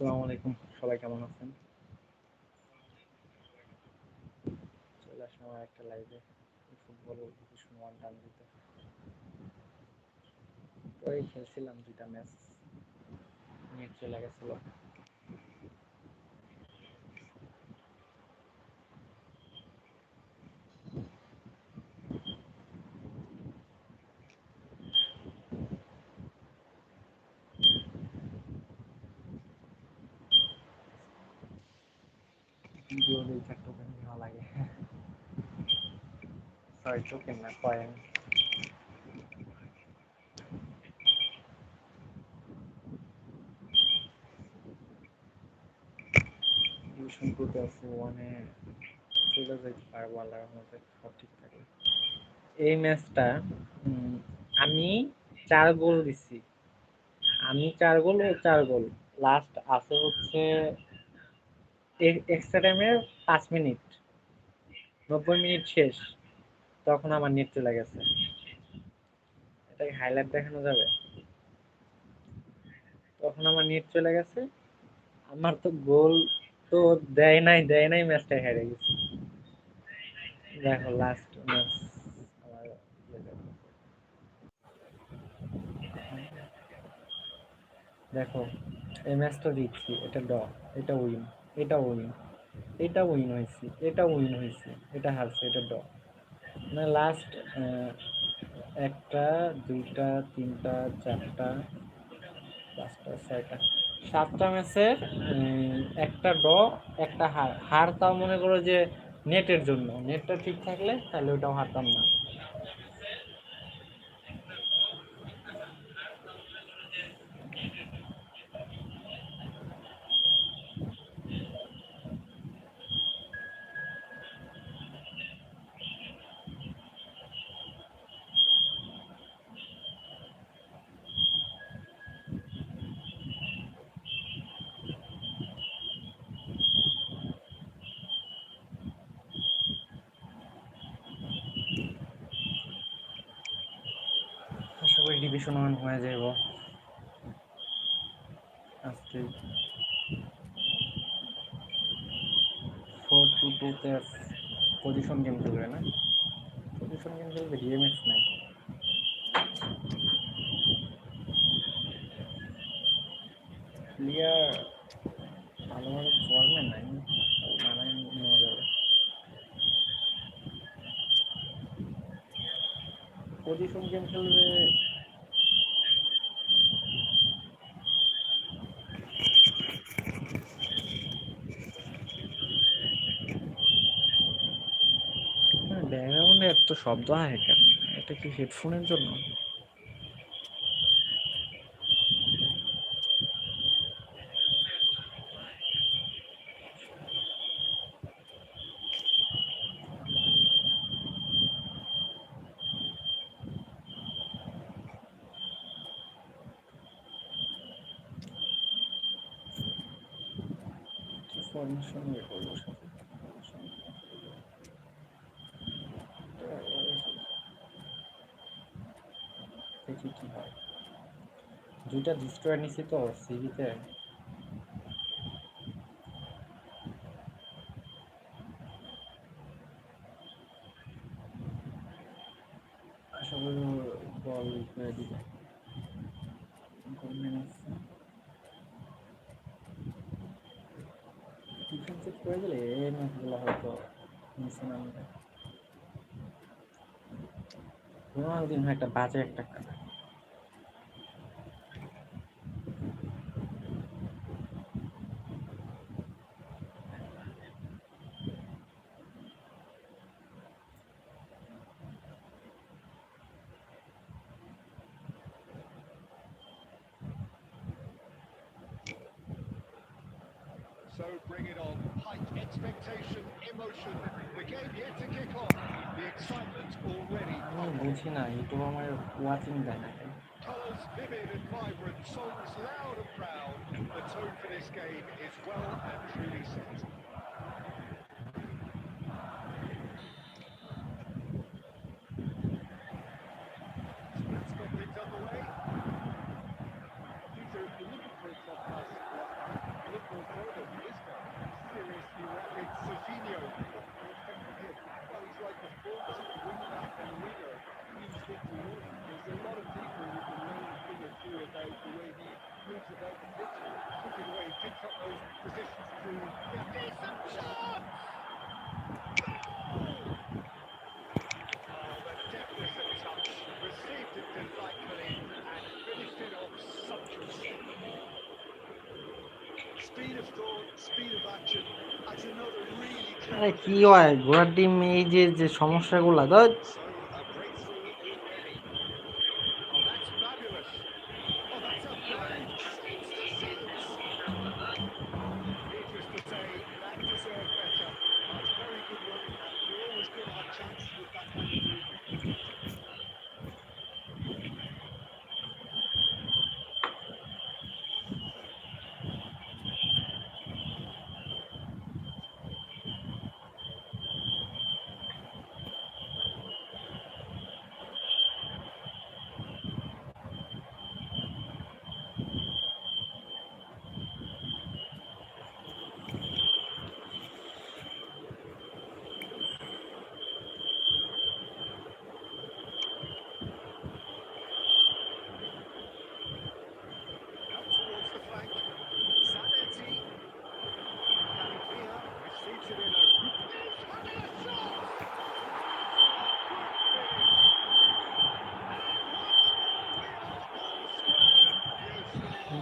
আসসালামু আলাইকুম, সবাই কেমন আছেন? চলে আসলাম আমার একটা লাইভে ফুটবল ভীষণ ওয়ান টান দিতে। তো এই খেলছিলাম দুইটা ম্যাচ, নেট চলে গেছিল। গোল এই চারটা ওখানে ভালো লাগে। সরি, টোকেন না, কয়েন। ডিভিশন গ্রুপে আছে, ওয়ানে চলে যেতে পারবো আল্লাহর রহমতে, সব ঠিক থাকলে। এই ম্যাচটা আমি 4 গোল দিচ্ছি। আমি 4 গোল ও 4 গোল। লাস্ট আছে হচ্ছে এক্সট্রা টাইমের 5 মিনিট, 90 মিনিট শেষ, তখন আমার নেট চলে গেছে। এটাকে হাইলাইট দেখানো যাবে? তখন আমার নেট চলে গেছে, আমার তো গোল তো দেয় নাই, ম্যাচটা হেরে গেছি। দেখো লাস্ট ম্যাচ আমার দেখো, এই ম্যাচটা দিচ্ছি, এটা ড, এটা উইন, এটা উইন, এটা উইন হয়েছে, এটা উইন হয়েছে, এটা হারছে, এটা ড। মানে লাস্ট একটা, দুইটা, তিনটা, চারটা, পাঁচটা, ছয়টা, 7টা ম্যাচের একটা ড, একটা হার। হার তাও মনে করো যে নেটের জন্য, নেটটা ঠিক থাকলে তাহলে ওটাও হারতাম না। আশা করি ডিভিশন ওয়ান হয়ে যাব আজকে। 4-2-2-তে পজিশন গেম খেলবে না? পজিশন গেম খেলবে, ডিএমএক্স নাই। প্লেয়ার ভালো ভালো ফর্মে নাই, মানায় নেওয়া যাবে। পজিশন গেম খেলবে। ব্যাকগ্রাউন্ডে এত শব্দ হয় কেন? এটা কি হেডফোনের জন্য? ফরমেশন ইয়ে করবো সাথে। দেখি কি হয়। দুইটা ডিস্ট্রয় নিছি তো সিভিতে। আশা করি বল করে দিবে। গোল মেরেছে, ডিফেন্সিভ করে দিলে এই ম্যাচগুলো হয়তো নিচে নামবে। রোনালদিন একটা বাজে একটা খেলা। So bring it on. Height, expectation, emotion. The game yet to kick off. The excitement already আমি pumping. বুঝি না, ইউটিউব আমার ওয়াচিং দেয় না কেন? Colours vivid and vibrant, songs loud and proud. The tone for this game is well and truly set. So let's get things underway. Peter, you're looking for a top class. You're Looking the way he picks up those positions to get decent shot. Oh, the deftness of touch. Received it delightfully and finished it off sumptuously. Speed of thought, speed of action. That's another really আরে clever কি finish. হয় ঘোড়ার team এই যে যে সমস্যাগুলো তো So a breakthrough already. Oh, that's fabulous. Oh, that's a very saves the saves. Needless to say, that deserved better. That's very good running, and you're always going to have chances with that kind of movement. Out towards the flank. Zanetti. Calimia receives it in a good finish. Having a shot!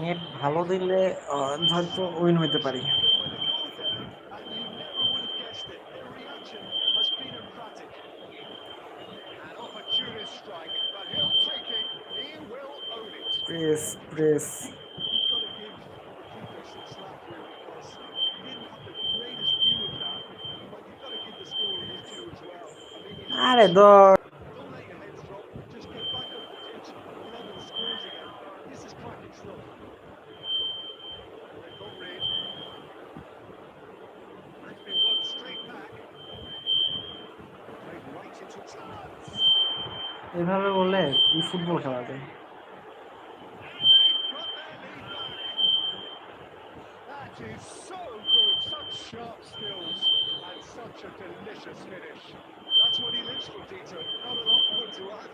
Net ভালো দিলে হয়তো win হইতে পারি With a goal there, and you never would have guessed it. Their reaction has been emphatic. An opportunist strike, but he'll take it. He will own it. Press press You've got to give the keeper some slack here because he didn't have the greatest view of that, but you've got to give the scorer his due as well. I mean, he had আরে the ধর chance. Don't let your heads drop. Just get back up the pitch and level the scores again. This is cracking stuff. They've got rid. That's been won straight back. Played right into chance. এভাবে বললে ই football খেলা যায় And they've got their lead back. That is so good. Such sharp skills and such a delicious finish. That's what he lives for, Dieter. Not a lot more to add.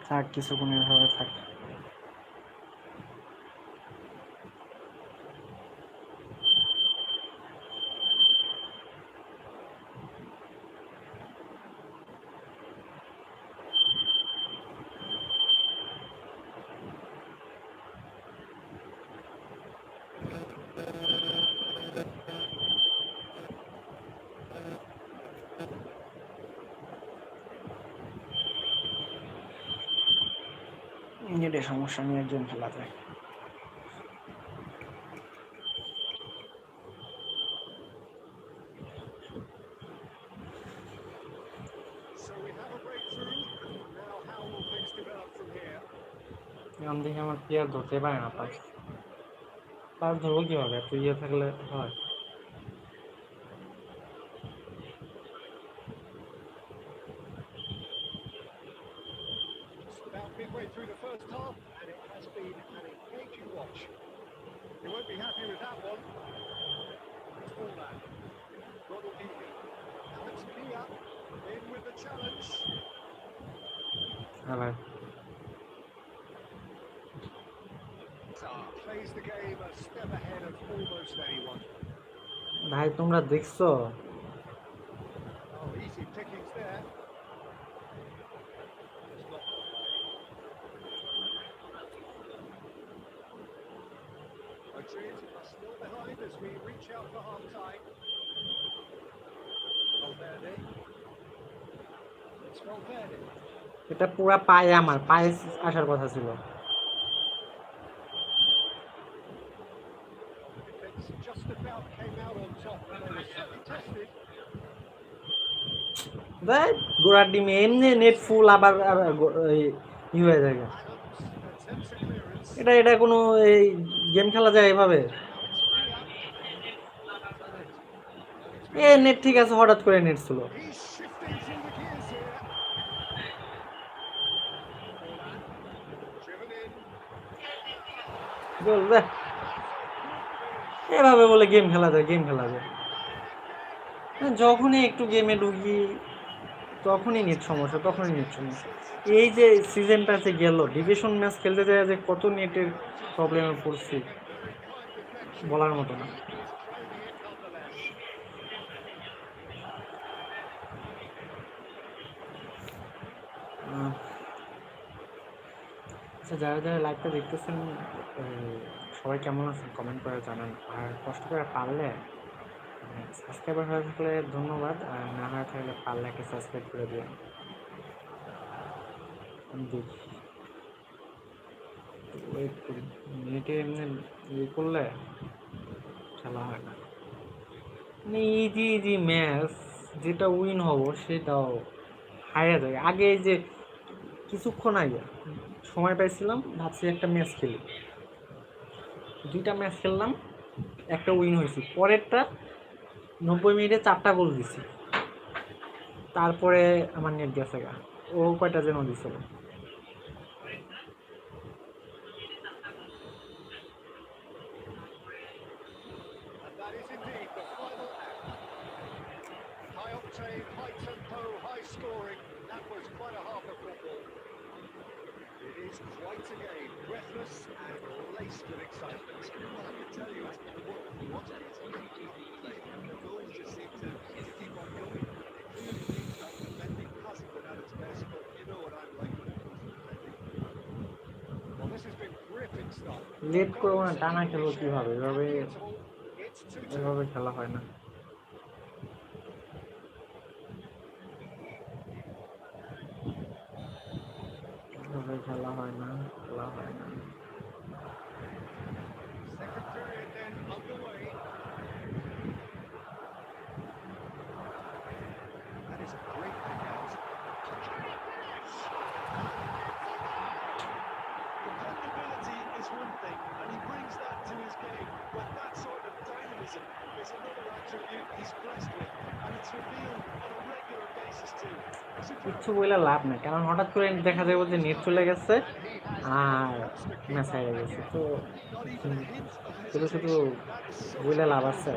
থাক কিছুক্ষণ এভাবে থাক নেটে সমস্যা নিয়ে একজন খেলা যায় So we have a breakthrough. Now how will things develop from here? এখন দেখি আমার প্লেয়ার ধরতে পারে না পাস পাস ধরবো কিভাবে তুই ইয়ে থাকলে হয় Just about midway through the first half, and it has been an engaging watch. You won't be happy with that one. It's Forlan. Ronaldinho. Alex Pia in with the challenge. হ্যাঁ ভাই Plays the game a step ahead of almost anyone. ভাই তোমরা দেখছো Oh, easy pickings there. It's not Madrid are still behind as we reach out for half time. Valverde. It's Valverde. এটা পুরা পায়ে আমার পায়ে আসার কথা ছিল Defence just about came out on top, and they were certainly tested. দেখ গোড়ার ডিমে এমনি নেট ফুল আবার ই হয়ে যায় Adams attempts a clearance. এটা এটা কোনো এই গেম খেলা যায় এভাবে Now it's Pia. A net ঠিক আছে হঠাৎ করে নেট ছিল He's shifting through the gears here. গোল দে। এভাবে বলে গেম খেলা যায়, গেম খেলা যায়। যখনই একটু গেমে ঢুকি তখনই নেট সমস্যা, তখনই নেট সমস্যা। এই যে সিজনটা যে গেল, ডিভিশন ম্যাচ খেলতে যায় যে কত নেটের প্রবলেমে পড়ছি বলার মতো না। আচ্ছা, যারা যারা লাইভটা দেখতেছেন সবাই কেমন আছেন কমেন্ট করে জানান। আর কষ্ট করে পারলে সাবস্ক্রাইবার হয়ে থাকলে ধন্যবাদ, আর না হয়ে থাকলে পারলে একটা সাবস্ক্রাইব করে দিন। দেখি ওয়েট করি, নেটে এমনি ইয়ে করলে খেলা হয় না। মানে ইজি ইজি ম্যাচ যেটা উইন হব সেটাও হারিয়ে যায়। আগে এই যে কিছুক্ষণ আগে সময় পাইছিলাম, ভাবছি একটা ম্যাচ খেলি, 2টা ম্যাচ খেললাম, একটা উইন হয়েছি। পরেরটা 90 মিনিটে 4টা গোল দিছি, তারপরে আমার নেট গেছে গা। ও কয়টা যেন দিছিল। That is indeed the final act. High octane, high tempo, high scoring. That was quite a half of football. It is quite a game, breathless and laced with excitement. Well, I can tell you, as watching it, the goals just seem to keep on coming. It clearly means that defending hasn't been at its best, but you know what I'm like when it comes to defending. Well, this has been gripping stuff. Late করবো না, টানা খেলবো কিভাবে? এভাবে It's 2-2. এভাবে খেলা হয় না, এভাবে খেলা হয় না, খেলা হয় না। Second period then underway. That is a great pick out. Dependability is one thing, and he brings that to his game, but that sort of dynamism is another attribute he's blessed with, and it's revealed on a regular basis too. কিচ্ছু বলে লাভ নাই, কারণ হঠাৎ করে দেখা যাবে যে net চলে গেছে আর ম্যাচ হারিয়ে গেছে। তো শুধু শুধু বলে লাভ আছে?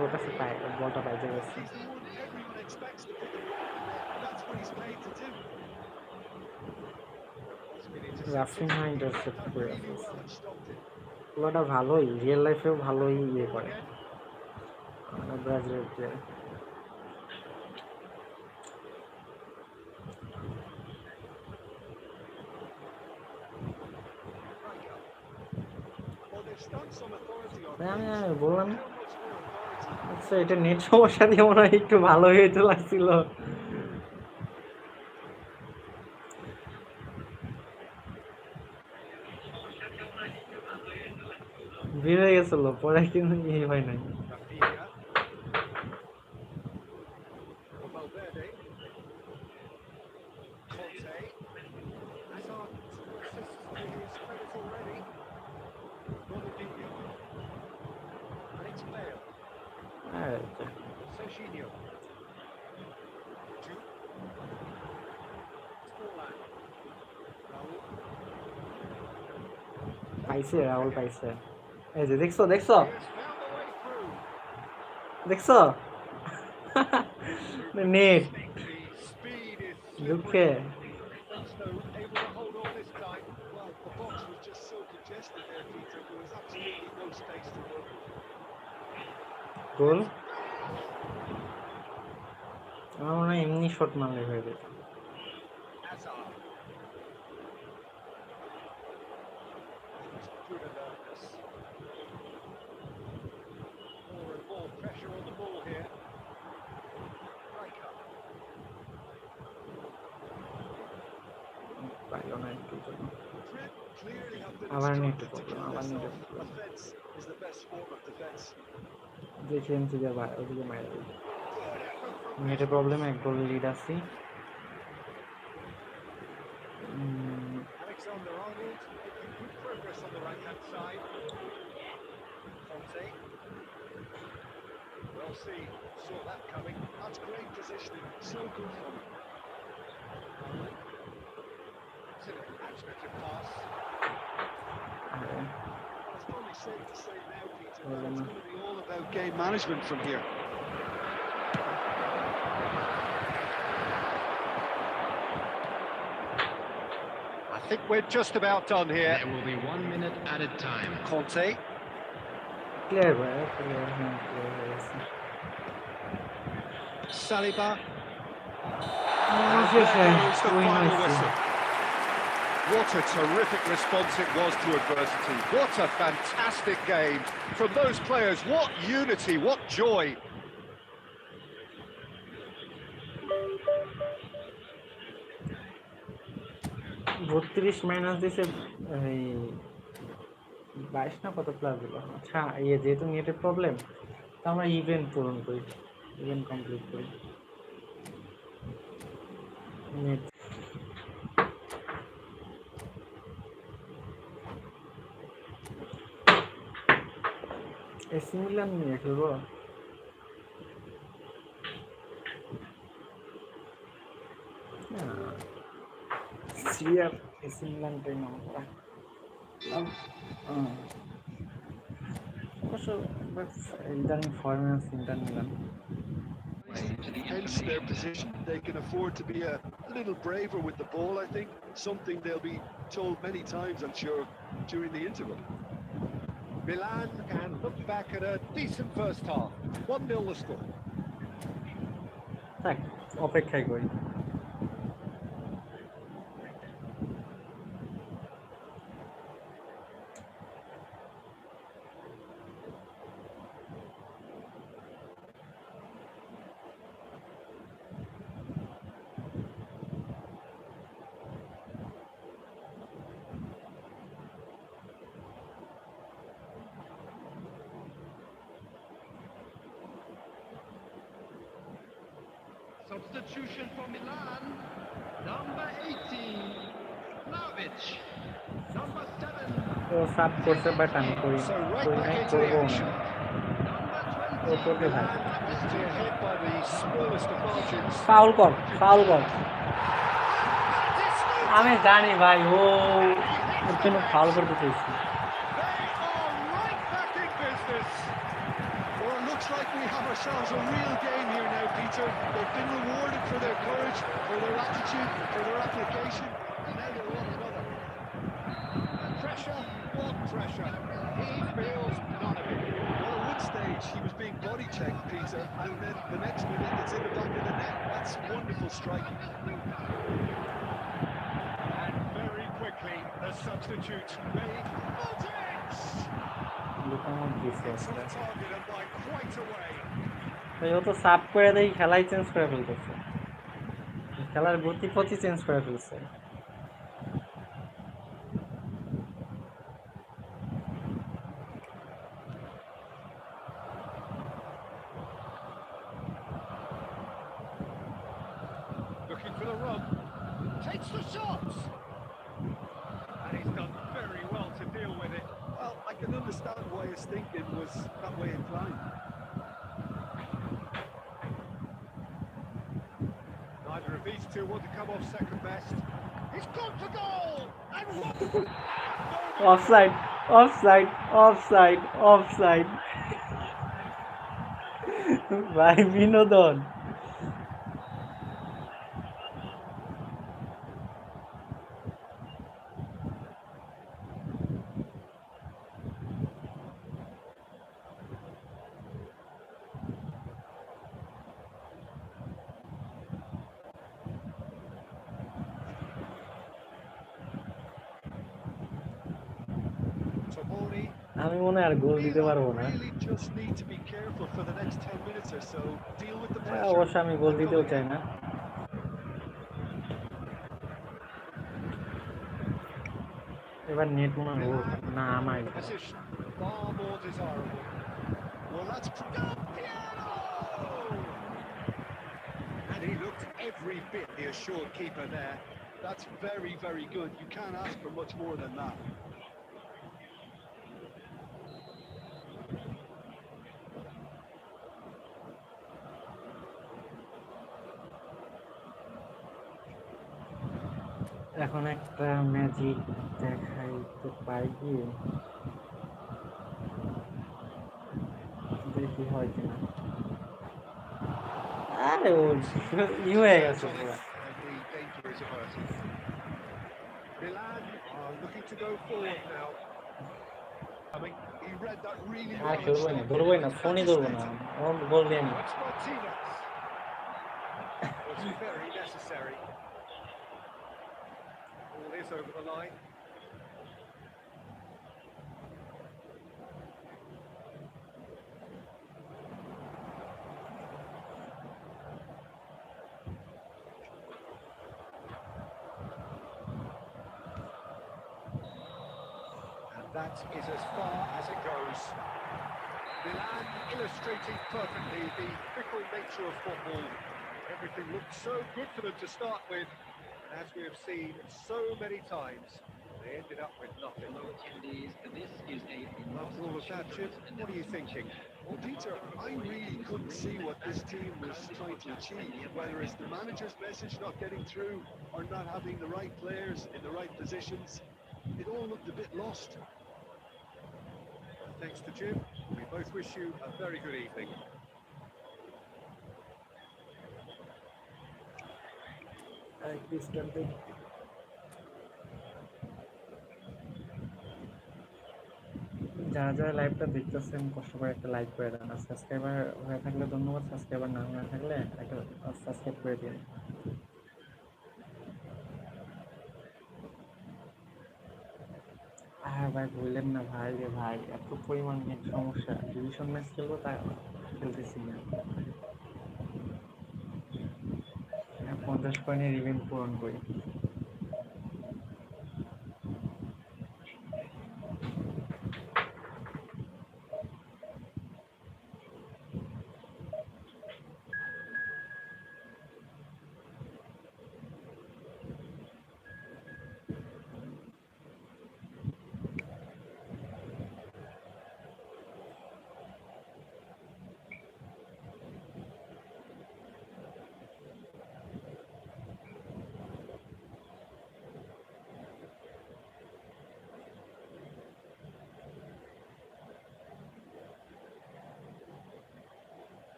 ওর কাছে পায়, বলটা পাইতে গেছে। রাফিনহা ইন্টারসেপ্ট করে ফেলছে। পুরোটা ভালোই, রিয়েল লাইফেও ভালোই ইয়ে করে ব্রাজিলের প্লেয়ার। আমি বললাম আচ্ছা, এটা নেট সমস্যা দিয়ে মনে হয় একটু ভালো হইতে লাগছিল। বের হয়ে গেছিল, পরে কিন্তু ইয়ে হয় নাই। পাইছে, রাহুল পাইছে। এই যে দেখছো দেখছো দেখছো নেট দুঃখে গোল। আমার মনে হয় এমনি শট মারলে হয়ে যেত। পাইলো না একটু জন্য, আবার নেট প্রবলেম, আবার নেটের প্রবলেম। দেখি এমসিকে ওদিকে মাইরা দিই। নেটের প্রবলেমে এক গোল লিড আছি। Saw that coming. That's great positioning. So good from him. unexpected pass. আরে, It's probably safe to say now, Peter, হলো that it's না। going to be all about game management from here. I think we're just about done here. There will be 1 minute added time. Conte. Clear ভাই, clear, হ্যাঁ clear হয়ে গেছে। Saliba. অবশেষে There goes the win final হয়েছে। whistle. What a terrific response it was to adversity. What a fantastic game from those players. What unity, what joy. 32 minus দিছে এই 22 না কত প্লাস দিল। আচ্ছা যেহেতু নেটের প্রবলেম, তো আমরা ইভেন্ট পূরণ করি, ইভেন্ট কমপ্লিট করি। নেট এসি মিলান নিয়ে খেলবো। সিরিয়ার এসি মিলানটাই নাম করা। অবশ্য ইদানিং ফর্মে আছে inter Milan. Hence their position. They can afford to be a little braver with the ball, I think. Something they'll be told many times, I'm sure, during the interval. Milan can look back at a decent first half. 1-0 the score. থাক, অপেক্ষাই করি। Substitution for Milan. Number 18, Vlahovic. Number 7, O sub করছে, but আমি করি So right করি back নাই, into the করবো action. না। number ও 20, করবে ভাই। Obviously ahead by the smallest of margins. Foul কর, ফাউল কর। আমি জানি ভাই, ও ওর জন্য ফাউল করতে চাইছি। They are right back in business. Well, it looks like we have ourselves a real game here now, Peter. They've been rewarded for their courage, for their attitude, for their application, and now they want another. Pressure, what pressure? He feels none of it. Well, at one stage he was being body checked, Peter, and then the next minute it's in the back of the net. That's wonderful striking. And very quickly, the substitute made Modric! লুকানোর দিছে It's একটা। on target and by quite a way. ভাই ও তো sub করে দেয়, খেলাই change করে ফেলতেছে, খেলার গতি পথই চেঞ্জ করে ফেলছে। Looking for the run. Takes the shot! And he's done very well to deal with it. Well, I can understand why his thinking was that way inclined. Neither of these two want to come off second best. He's gone for goal! And what? Offside, offside, offside, offside. ভাই বিনোদন। Tomori. আমি মনে হয় আর গোল দিতে পারবো না। Really just need to be careful for the next 10 minutes or so. Deal with the হ্যাঁ, pressure. অবশ্য আমি গোল দিতেও চাই না। এবার নেট মনে হয় ওর, না আমার। The position far more desirable. Well, that's Piano! And he looked every bit the assured keeper there. That's very, very good. You can't ask for much more than that. এখন এখন একটা ম্যাজিক দেখাইতে পাই কি, দেখি হয় কিনা। আরে ও হয়ে গেছে পুরো। And the danger is averted. Milan are looking to go forward now. I mean, he read that really R well and খেলবোই না, stopped ধরবোই না, it. ফোনই ধরবো না, ও গোল দিয়ে নি। It's Martinez. Was very necessary. All is over the line. And that is as far as it goes. Milan illustrating perfectly the fickle nature of football. Everything looked so good for them to start with, and as we have seen so many times, they ended up with nothing. Hello attendees, this is a After all of that, Chip, what are you thinking? Well, Peter, I really couldn't see what this team was trying to achieve, whether it's the manager's message not getting through or not having the right players in the right positions. It all looked a bit lost. Thanks to Jim, we both wish you a very good evening. যারা যারা লাইভটা দেখতেছেন কষ্ট করে একটা like করে দেন, আর subscriber হয়ে থাকলে ধন্যবাদ, সাবস্ক্রাইবার না হয়ে থাকলে একটা সাবস্ক্রাইব করে দিন। আর ভাই বললেন না ভাই রে ভাই, এত পরিমাণ নেট সমস্যা, ডিভিশন ম্যাচ খেলবো তা খেলতেছি না। 50 পয়েন্টের ইভেন্ট পূরণ করি।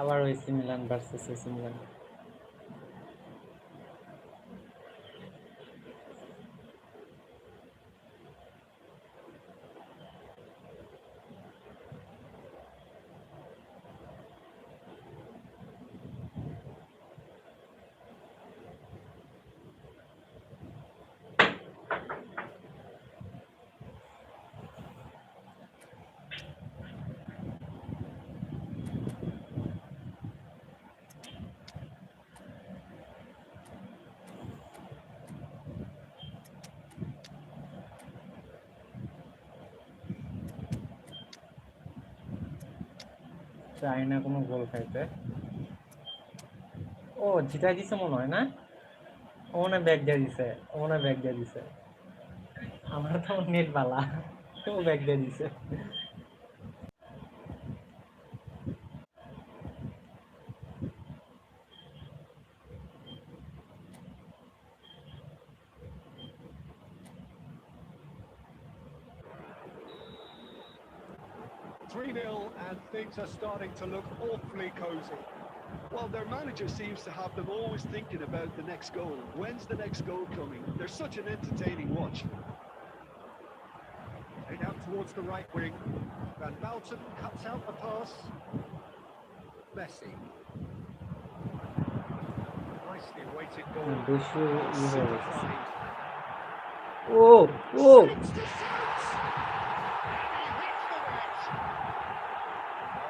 আবার AC Milan versus AC Milan. চাই না কোনো গোল খাইতে। ও জিতাই দিছে মনে হয় না, ও মনে হয় ব্যাগ দিয়ে দিছে, ও মনে হয় ব্যাগ দিয়ে দিছে। আমার তো নেট বালা, ও ব্যাগ দিয়ে দিছে। 3-0 and things are starting to look awfully cosy. Well, their manager seems to have them always thinking about the next goal. When's the next goal coming? They're such an entertaining watch. Played out towards the right wing. Van Belten cuts out the pass. Messi. Nicely weighted ball. বেশি ই হয়ে গেছে। Simplified. O O Shoots to shoot! And he hits the net.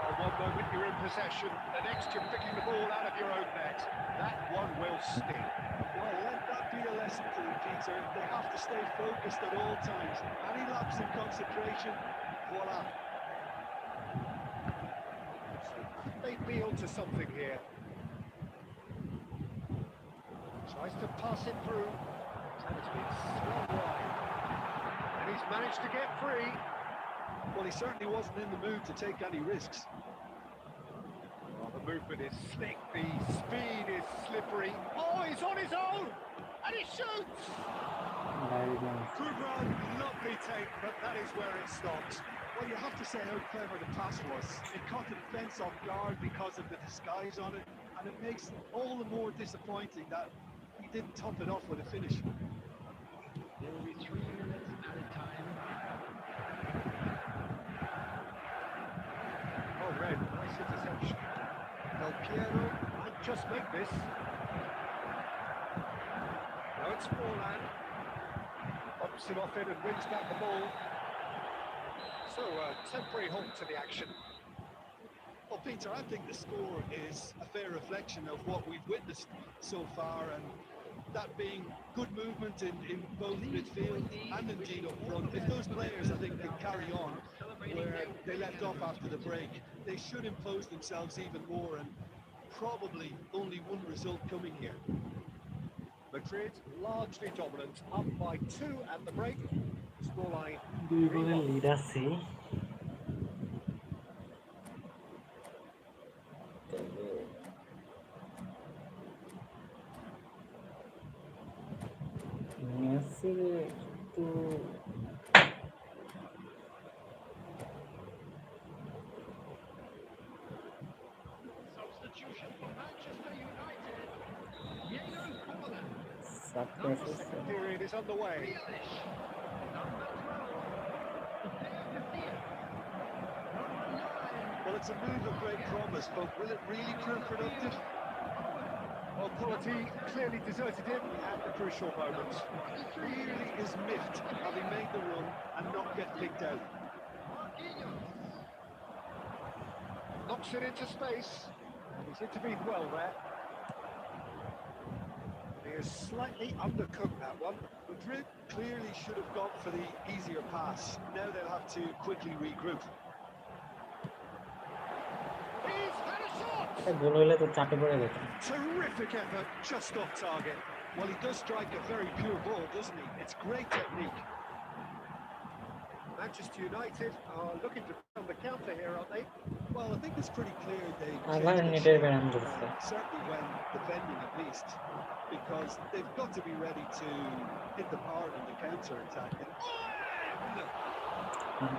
Oh, one moment you're in possession, the next you're picking the ball out of your own net. That one will sting. Well, let that be a lesson to them, Peter. They have to stay focused at all times. Any lapse in concentration, voila. They be onto something here. Tries to pass it through. And it's been swung wide. And he's managed to get free. Well, he certainly wasn't in the mood to take any risks. Well, the movement is slick, the speed is slippery. Oh, he's on his own! And he shoots! Very nice. Good run, lovely take, but that is where it stops. Well, you have to say how clever the pass was. It caught the defence off guard because of the disguise on it, and it makes it all the more disappointing that he didn't top it off with a finish. There will be 3 minutes added time. Oh, Red, nice interception. Del Piero might just make this. Now it's Forlan. Bumps him off it and wins back the ball. So, temporary halt to the action. Well, Peter, I think the score is a fair reflection of what we've witnessed so far, and that being good movement in both midfield and indeed up front. If those players, I think, can carry on where they left off after the break, they should impose themselves even more, and probably only one result coming here. Madrid largely dominant, up by 2 at the break. Scoreline 2 3-1. গোলের lead আছে। মেসির একটু Substitution for Manchester United. Diego Forlan. সাবটেস Second period is underway. Grealish. Number 12. Theo Garcia. Number 9. Well, it's a move of great promise, but will it really prove productive? Well, quality clearly deserted him at the crucial moment. He really is miffed having made the run and not get picked out. Marquinhos. Knocks it into space. And he's intervened well there. He is slightly undercooked that one. Madrid clearly should have gone for the easier pass. Now they'll have to quickly regroup. He's had a shot! গোল হইলে তো চাপে পড়ে যেত। Terrific effort, just off target. Well, he does strike a very pure ball, doesn't he? It's great technique. Manchester United are looking to on the counter here, aren't they? Well, I think it's pretty clear they আবার changed নেটের their ব্যায়াম shape, করছে। certainly when defending at least, because they've got to be ready to hit the power in the counter attack.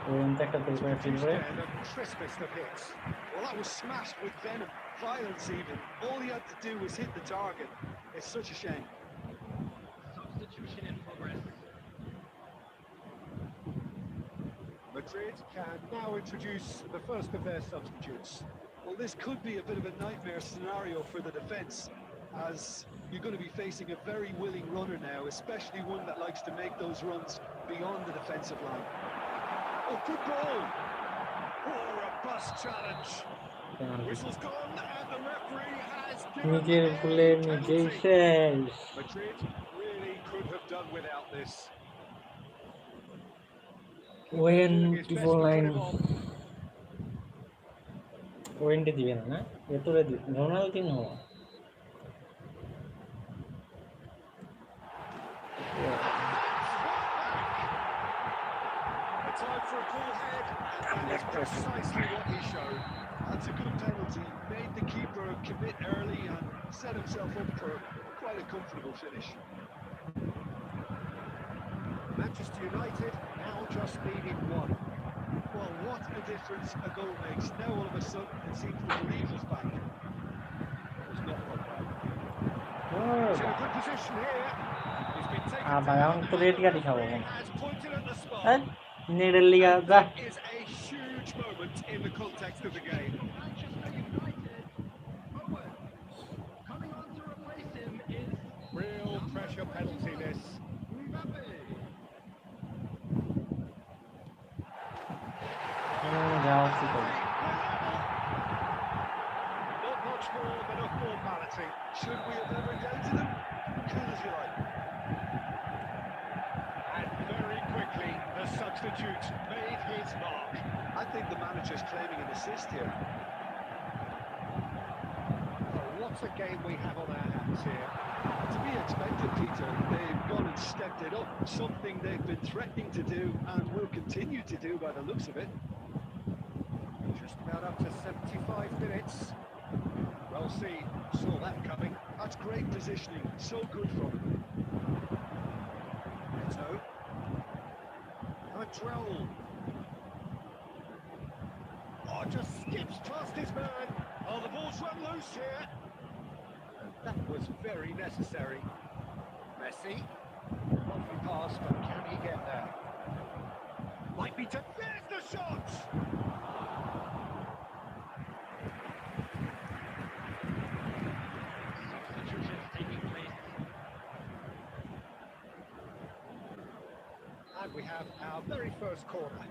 ওরকম তো একটা গোল করে feel করে There, the crispest of hits. Well, that was smashed with venom, violence even. All he had to do was hit the target. It's such a shame. Substitution in progress. Madrid can now introduce the first of their substitutes. Well, this could be a bit of a nightmare scenario for the defence, as you're going to be facing a very willing runner now, especially one that likes to make those runs beyond the defensive line. Oh, good ball! Oh, robust challenge. Whistle's gone, and the referee has given নিজের a ভুলে নিজেই penalty. শেষ। Madrid really could have done without this. Owen Doing his best to টিভো put লাইন him on. ওয়েনটি দিবে না, না এতরে দিবে Ronaldinho. A time for a cool head, and that is precisely what he showed. That's a good penalty. Made the keeper commit early and set himself up for quite a comfortable finish. Manchester United now just needing one. Well, what a difference a goal makes. Now all of a sudden it seems the belief is back. It's not gone well. He's in a good position here. He's been taken আবার এখন তো red কার্ডই খাবো। has pointed at the spot. হ্যাঁ নেটের লিগা যা। That is a huge moment in the context of the game. Manchester United. Owen. Coming on to replace him is Real pressure penalty this. Mbappe. যাওয়া উচিত। Not much more than a formality. Should we have ever doubted him? Cool as you like. And very quickly, the substitute made his mark. I think the manager's claiming an assist here. Oh, what a game we have on our hands here. To be expected, Peter. They've gone and stepped it up. Something they've been threatening to do and will continue to do by the looks of it. Just about up to 75 minutes. Well seen, saw that coming. That's great positioning, so good from him. Neto. Control. Oh, just skips past his man. Oh, the ball's run loose here. And that was very necessary. Messi. Lovely pass, but can he get there? Might be to... There's the shot! Substitutions taking place. And we have our very first corner.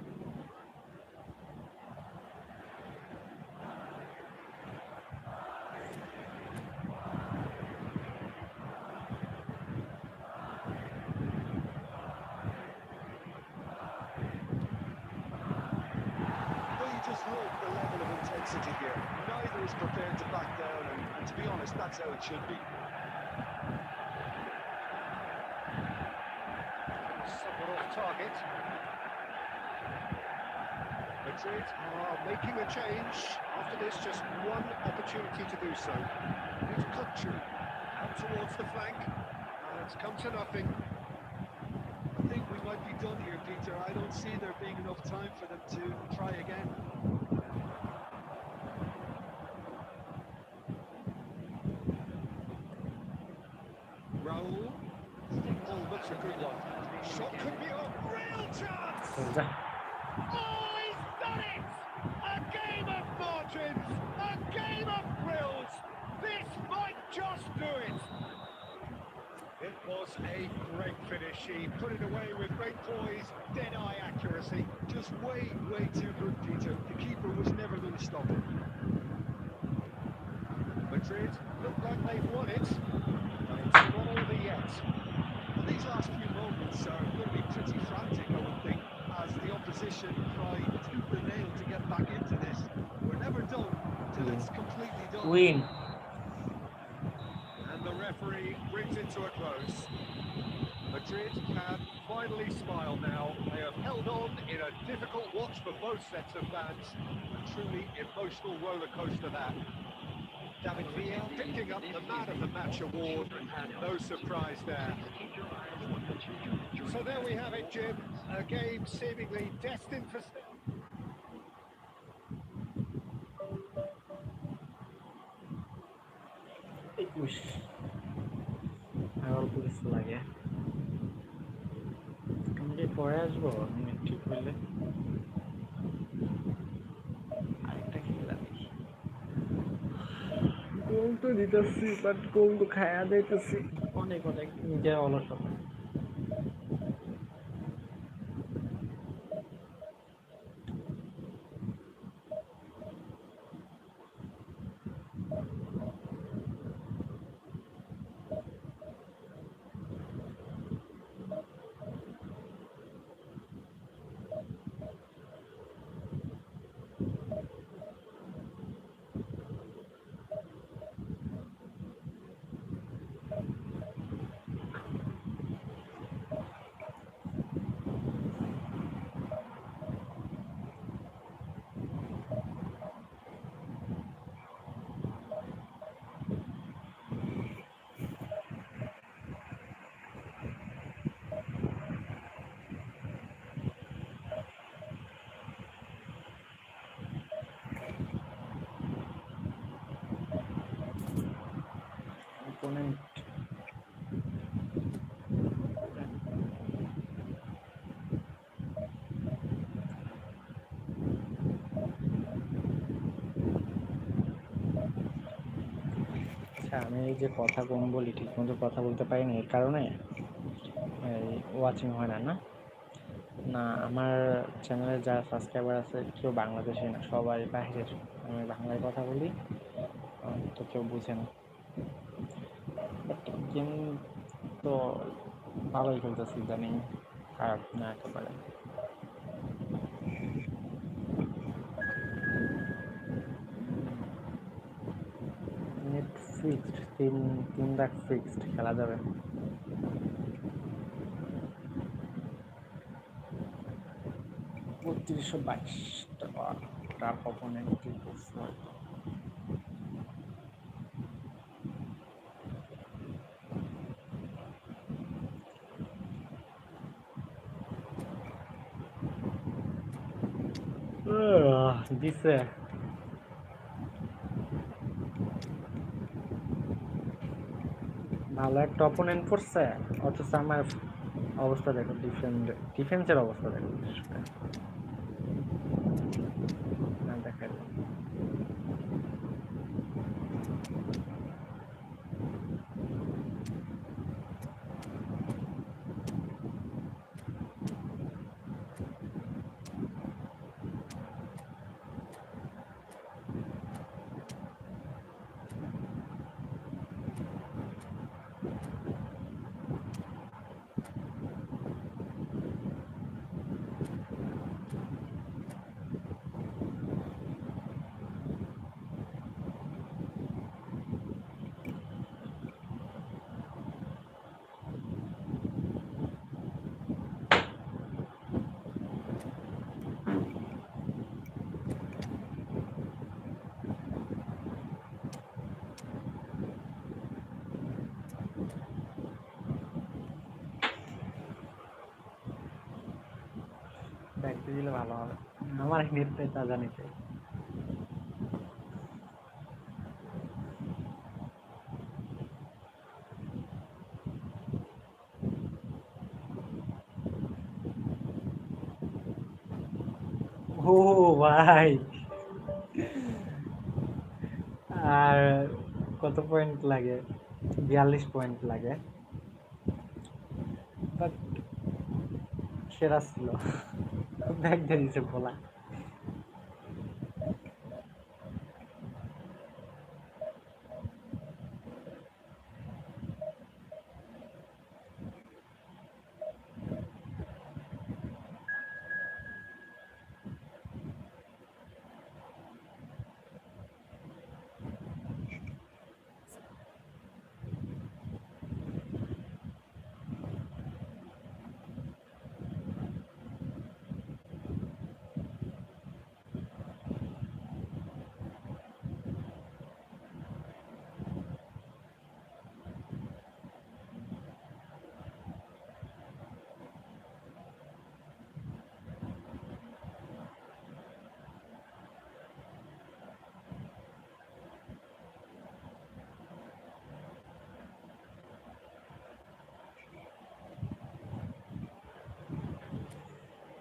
Well, you just love the level of intensity here. Neither is prepared to back down, and to be honest, that's how it should be. Somewhat off target. Madrid are making a change. After this, just one opportunity to do so. It's Kutcher out towards the flank. And it's come to nothing. I think we might be done here, Peter. I don't see there being enough time for them to try again. Raul. Oh, that's a good one. Shot could be a real chance. সোজা Oh, he's done it! A game of margins, a game of thrills. This might just do it. It was a great finish. He put it away with great poise, dead-eye accuracy. Just way too good, Peter. The keeper was never going to stop him. Madrid look like they've won it, but it's not over yet. Well, these last few moments are going to be pretty frantic, I would think, as the opposition try tooth and nail to get back into this. We're never done till it's completely done. Win And the referee brings it to a close. Madrid can finally smile now. They have held on in a difficult watch for both sets of fans. A truly emotional roller coaster that. David Villa picking up the Man of the Match award, and no surprise there. Keep your eyes on the two. So there we have it, Jim. A game seemingly destined for... উইশ আর অল্প কিছু লাগে আমি কি পরে আসবো net ঠিক হইলে আরেকটা খেলা দেখি গোল তো দিতেছি বাট গোল তো খায়া দিতেছি অনেক অনেক নিজের অলসতা opponent আচ্ছা আমি এই যে কথা কম বলি ঠিক মতো কথা বলতে পারি না এর কারণে ওয়াচিং হয় না না না আমার চ্যানেলে যারা সাবস্ক্রাইবার আছে কেউ বাংলাদেশি না সবাই বাইরের আমি বাংলায় কথা বলি তো কেউ বুঝে না বাট গেম তো ভালোই খেলতেছি ইদানিং খারাপ না একেবারে নেট ফিক্সড তিন লাখ ফিক্সড খেলা যাবে 3222 টাফ অপোনেন্ট কি করছে দিছে ভালো একটা অপোনেন্ট পড়ছে, অথচ আমার অবস্থা দেখো, ডিফেন্সের অবস্থা দেখো, বিশেষ করে না দেখাইলাম। দেখতে দিলে ভালো হবে, আমার নেটটাই তা জানিতে। ও ভাই, আর কত পয়েন্ট লাগে? 42 পয়েন্ট লাগে, বাট সেরা ছিল। ব্যাগ দিয়ে দিছে বলা।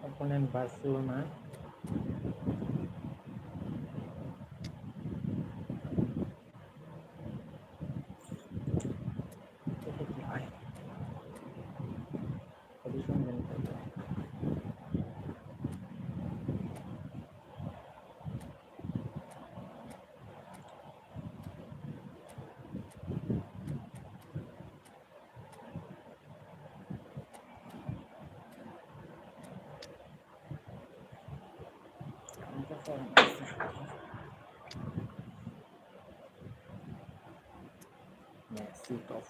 অপোনেন্ট বার্সেলোনা, seat of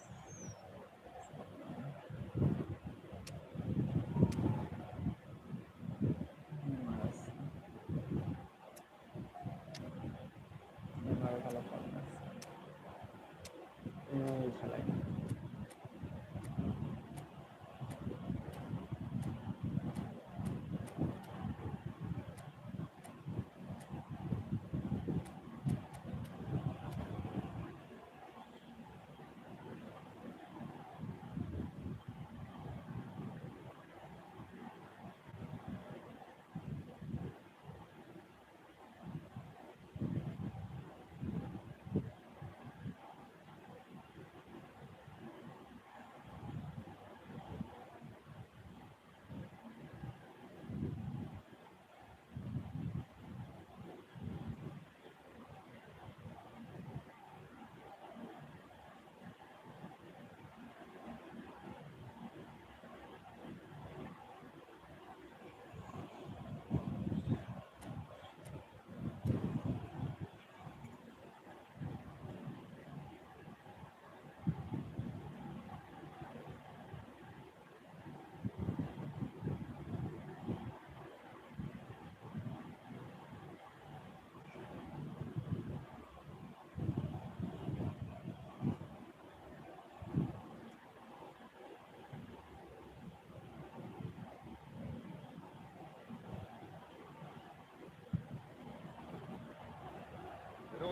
ভালো ভালো ফর্ম আছে এই খেলায়।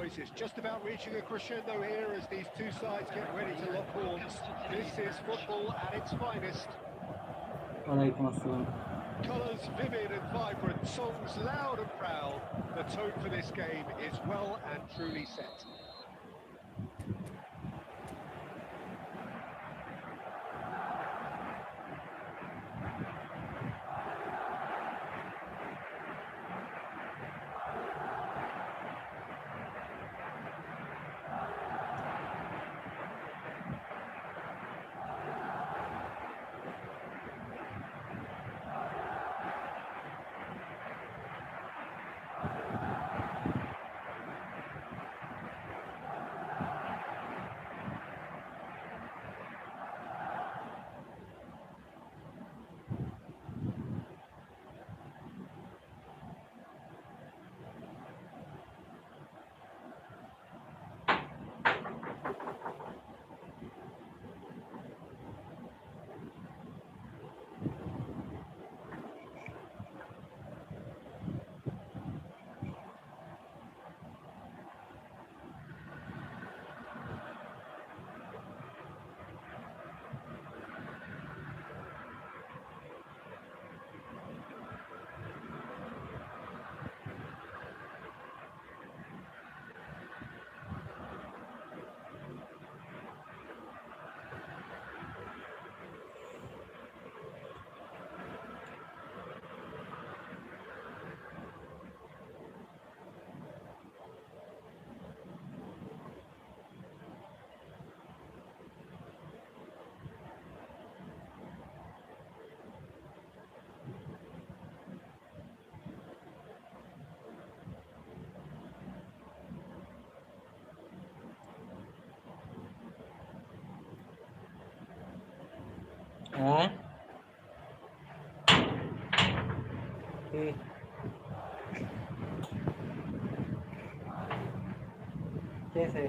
choice. It's just about reaching a crescendo here as these two sides get ready to lock horns. This is football at its finest. ওয়ালাইকুম আসসালাম। Colours vivid and vibrant, songs loud and proud. The tone for this game is well and truly set. হ্যাঁ কি কেছে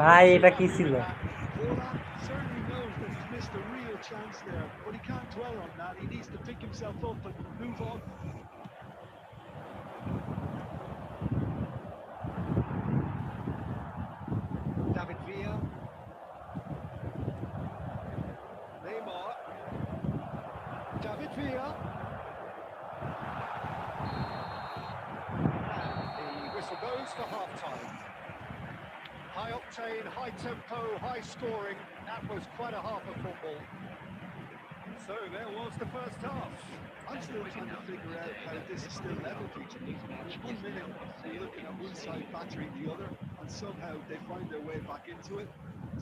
ভাই এটা কি ছিল? Forlan certainly knows that he's missed a real chance there, but he can't dwell on that. He needs to pick himself up and move on. David Villa. Neymar. David Villa. And the whistle goes for half-time. High octane, high tempo, high scoring. That was quite a half of football. So there was the first half. I'm still trying to figure out how this is still level, Peter. 1 minute they're looking at one side battering the other, and somehow they find their way back into it.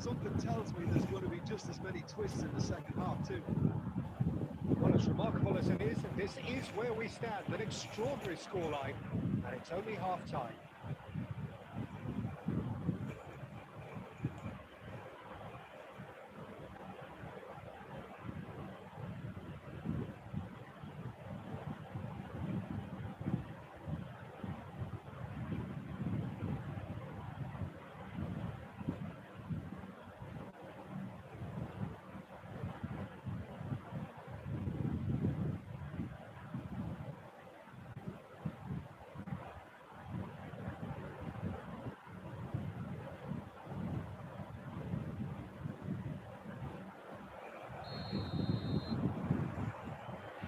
Something tells me there's going to be just as many twists in the second half too. Well, as remarkable as it is, this is where we stand. An extraordinary scoreline, and it's only half-time.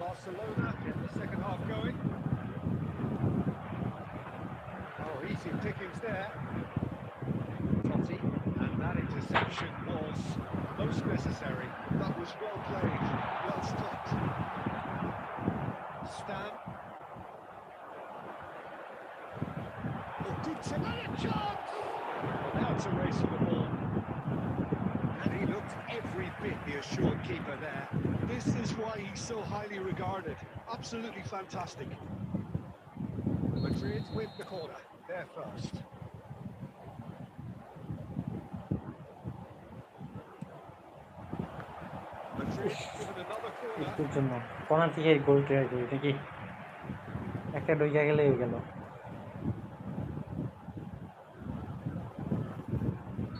Barcelona get the second half going. Oh, easy pickings there. Totti, and that interception was most necessary. That was well played, well stopped. Stam. Oh, good take. And a chance! Well, now it's a race for the ball. And he looked every bit the assured keeper there. This is why he's so highly regarded. Absolutely fantastic. Madrid with the corner. They're first. Madrid given another corner. একটুর জন্য কোনা থেকে গোল try করি নাকি একটা ঢুকে গেলে হয়ে গেল।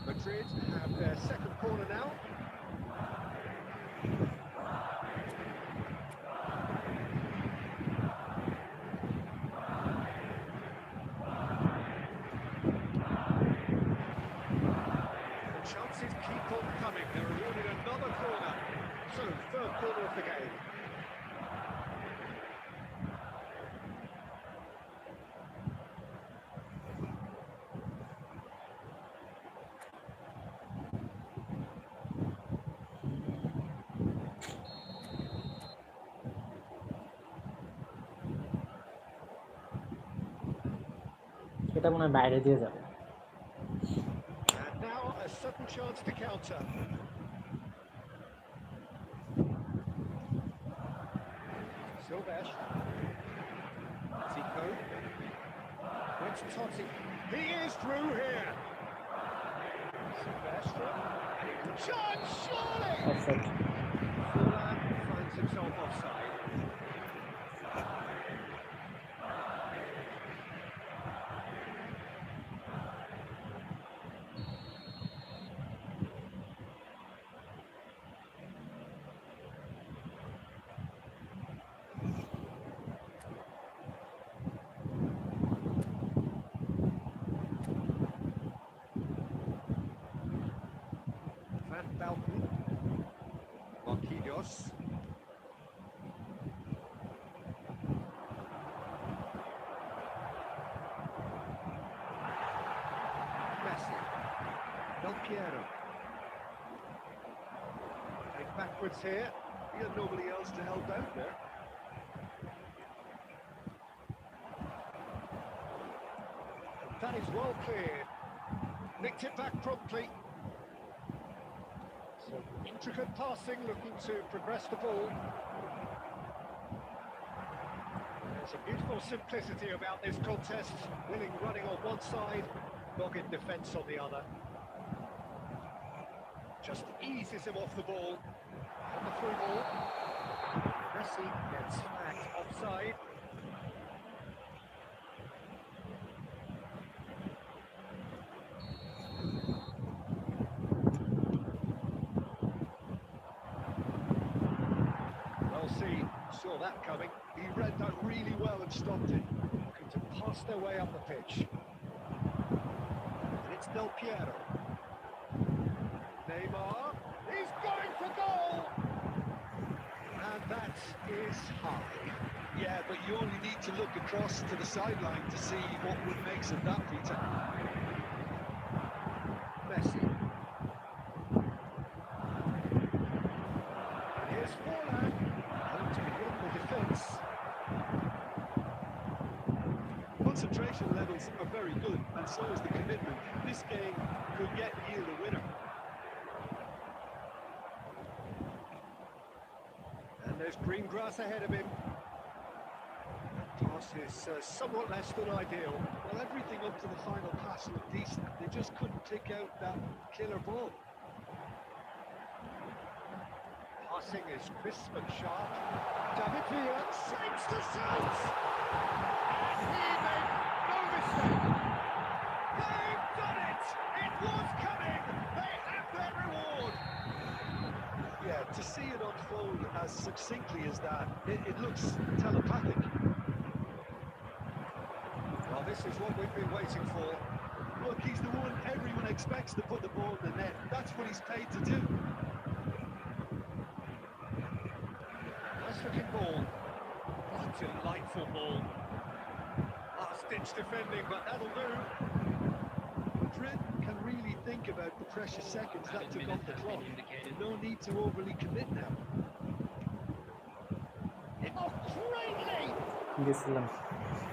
Madrid have their second corner now. The chances keep on coming. They're awarded another corner. So, third corner of the game. এটা মনে হয় বাইরে দিয়ে যাবে। And now a sudden chance to counter. Silvesh. Zico. Went to Totti. He is through here. Silvestre. Chance, surely! Offside. Forlan finds himself offside. Van Balken. Marquinhos. Messi. Del Piero. Take backwards here. He had nobody else to help out there. That is well cleared. Nicked it back promptly. So intricate passing, looking to progress the ball. There's a beautiful simplicity about this contest. Willing running on one side, dogged defence on the other. Just eases him off the ball. On the through ball. Messi gets flagged offside. saw that coming. He read that really well and stopped it. Looking to pass their way up the pitch. And it's Del Piero. Neymar. He's going for goal! And that is high. Yeah, but you only need to look across to the sideline to see what Wood makes of that, Peter. Messi. And here's Forlan. Home to begin the defence. Concentration levels are very good, and so is the commitment. This game could yet yield a winner. And there's green grass ahead of him. Pass is somewhat less than ideal. Well, everything up to the final pass looked decent. They just couldn't pick out that killer ball. Passing is crisp and sharp. David Villa saves the sight. And he made no mistake. They've done it! It was coming! They have their reward! Yeah, to see it unfold as succinctly as that, it looks telepathic. Well, this is what we've been waiting for. Look, he's the one everyone expects to put the ball in the net. That's what he's paid to do. Nice looking ball. Oh, delightful ball. Last-ditch defending, but that'll do. Madrid can really think about the precious seconds that took off the clock. No need to overly commit now. Oh, greatly! গেছিলাম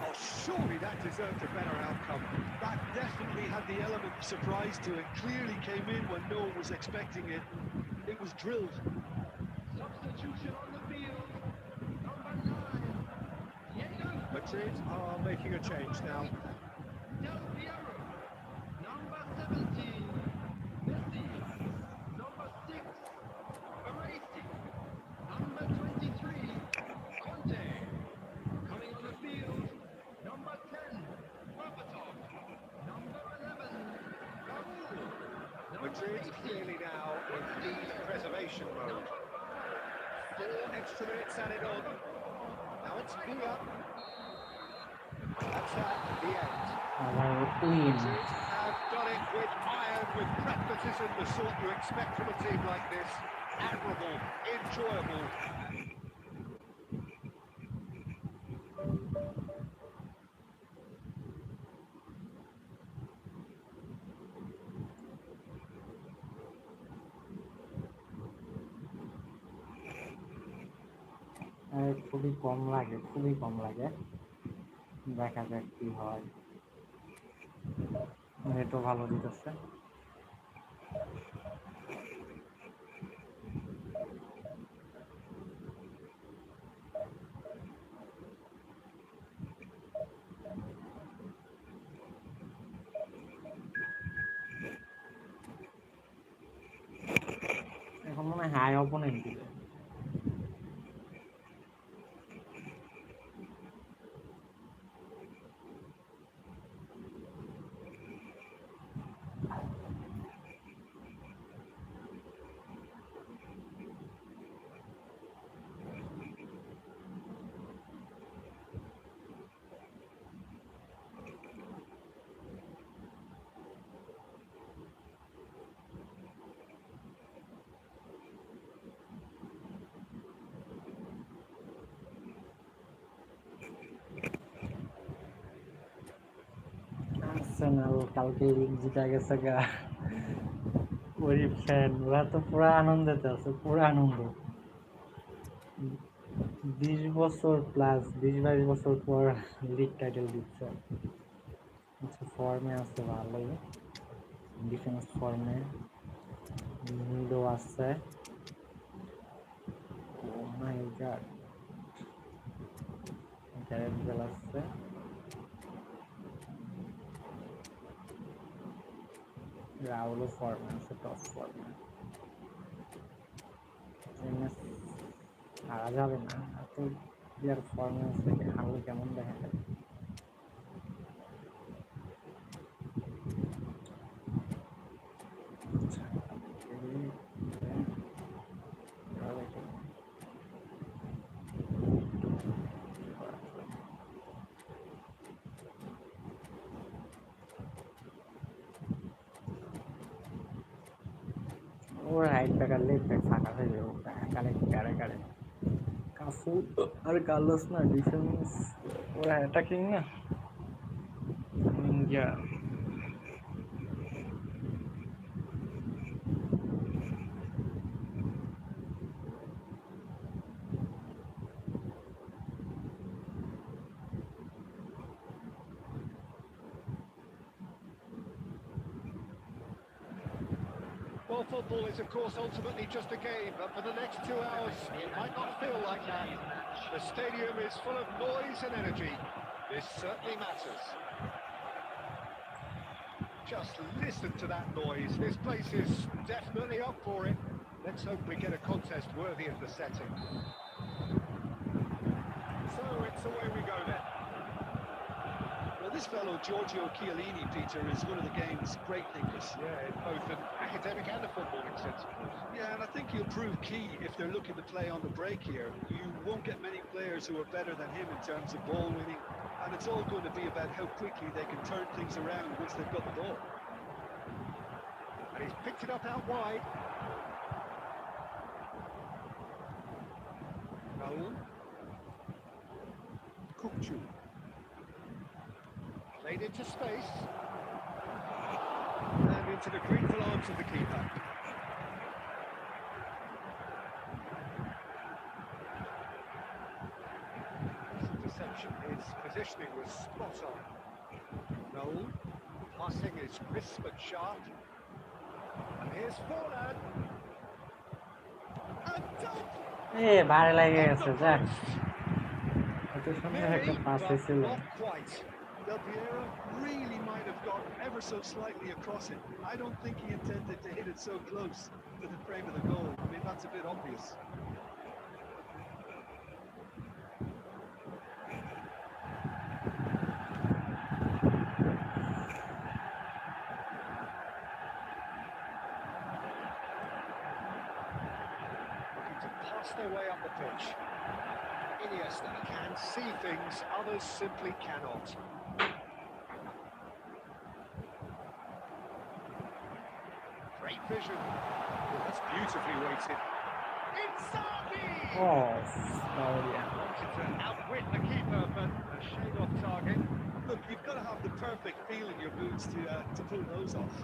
Oh, surely that deserved a better outcome. That definitely had the element of surprise to it. Clearly came in when no one was expecting it. It was drilled. Substitution on the field. Number 9. Diego Madrid are making a change now. Del Piero. Number 17. Messi. Number 6. Baresi. Number 23. Conte. Coming on the field. Number 10. Berbatov. Number 11. Raul. Number Madrid 18. clearly now in lead preservation mode. 4 extra minutes added on. Now it's Villa. That's that, the end. আমার win Madrid have done it with iron, with pragmatism, the sort you expect from a team like this. Admirable, enjoyable. খুবই কম লাগে দেখা যাক কি হয় নেটও ভালো দিতেছে এখন মনে হয় হাই অপোনেন্ট দিবে আর্সেনাল কালকে লিগ জিতা গেছে গা ওই ফ্যান ওরা তো পুরো আনন্দেতে আছে পুরো আনন্দ 20 বছর প্লাস 20-22 বছর পর লিগ টাইটেল দিচ্ছে আচ্ছা ফর্মে আছে ভালোই ডিফেন্স ফর্মে মিডো আছে ও মাই গড গ্যারেট বেল আছে রাউলও ফর্মে আছে টপ ফর্মে হারা যাবে না এত প্লেয়ার ফর্মে আছে হারলে কেমন দেখা যায় রাইট ব্যাক আর লেফট ব্যাক ফাঁকা হয়ে যাবে কানেক্ট কারে কারে কাফু আর কার্লোস না ডিফেন্স ওরা অ্যাটাকিং না Ninja Well, football is, of course, ultimately just a game, but for the next 2 hours, it might not feel like that. The stadium is full of noise and energy. This certainly matters. Just listen to that noise. This place is definitely up for it. Let's hope we get a contest worthy of the setting. So it's away we go then. Well, this fellow Giorgio Chiellini, Peter, is one of the game's great thinkers. Yeah, in both an academic and a footballing sense, of course. Yeah, and I think he'll prove key if they're looking to play on the break here. You won't get many players who are better than him in terms of ball winning, and it's all going to be about how quickly they can turn things around once they've got the ball. And he's picked it up out wide. Raul. Kukcu. Played into space. And into the grateful arms of the keeper. Deception. His positioning was spot on. Raul. Passing is crisp and sharp. And here's Forlan. And done! এ ভালো লাগে গেছে যাক এত সুন্দর Nearly, একটা pass but হয়েছিল not quite. Del Piero really might have got ever so slightly across it. I don't think he intended to hit it so close to the frame of the goal. I mean, that's a bit obvious. Looking to pass their way up the pitch. Iniesta can see things others simply cannot. Great vision. Oh, that's beautifully weighted. Inzaghi! Oh, Claudia. Wanted to outwit the keeper, but a shade off target. Look, you've got to have the perfect feel in your boots to pull those off.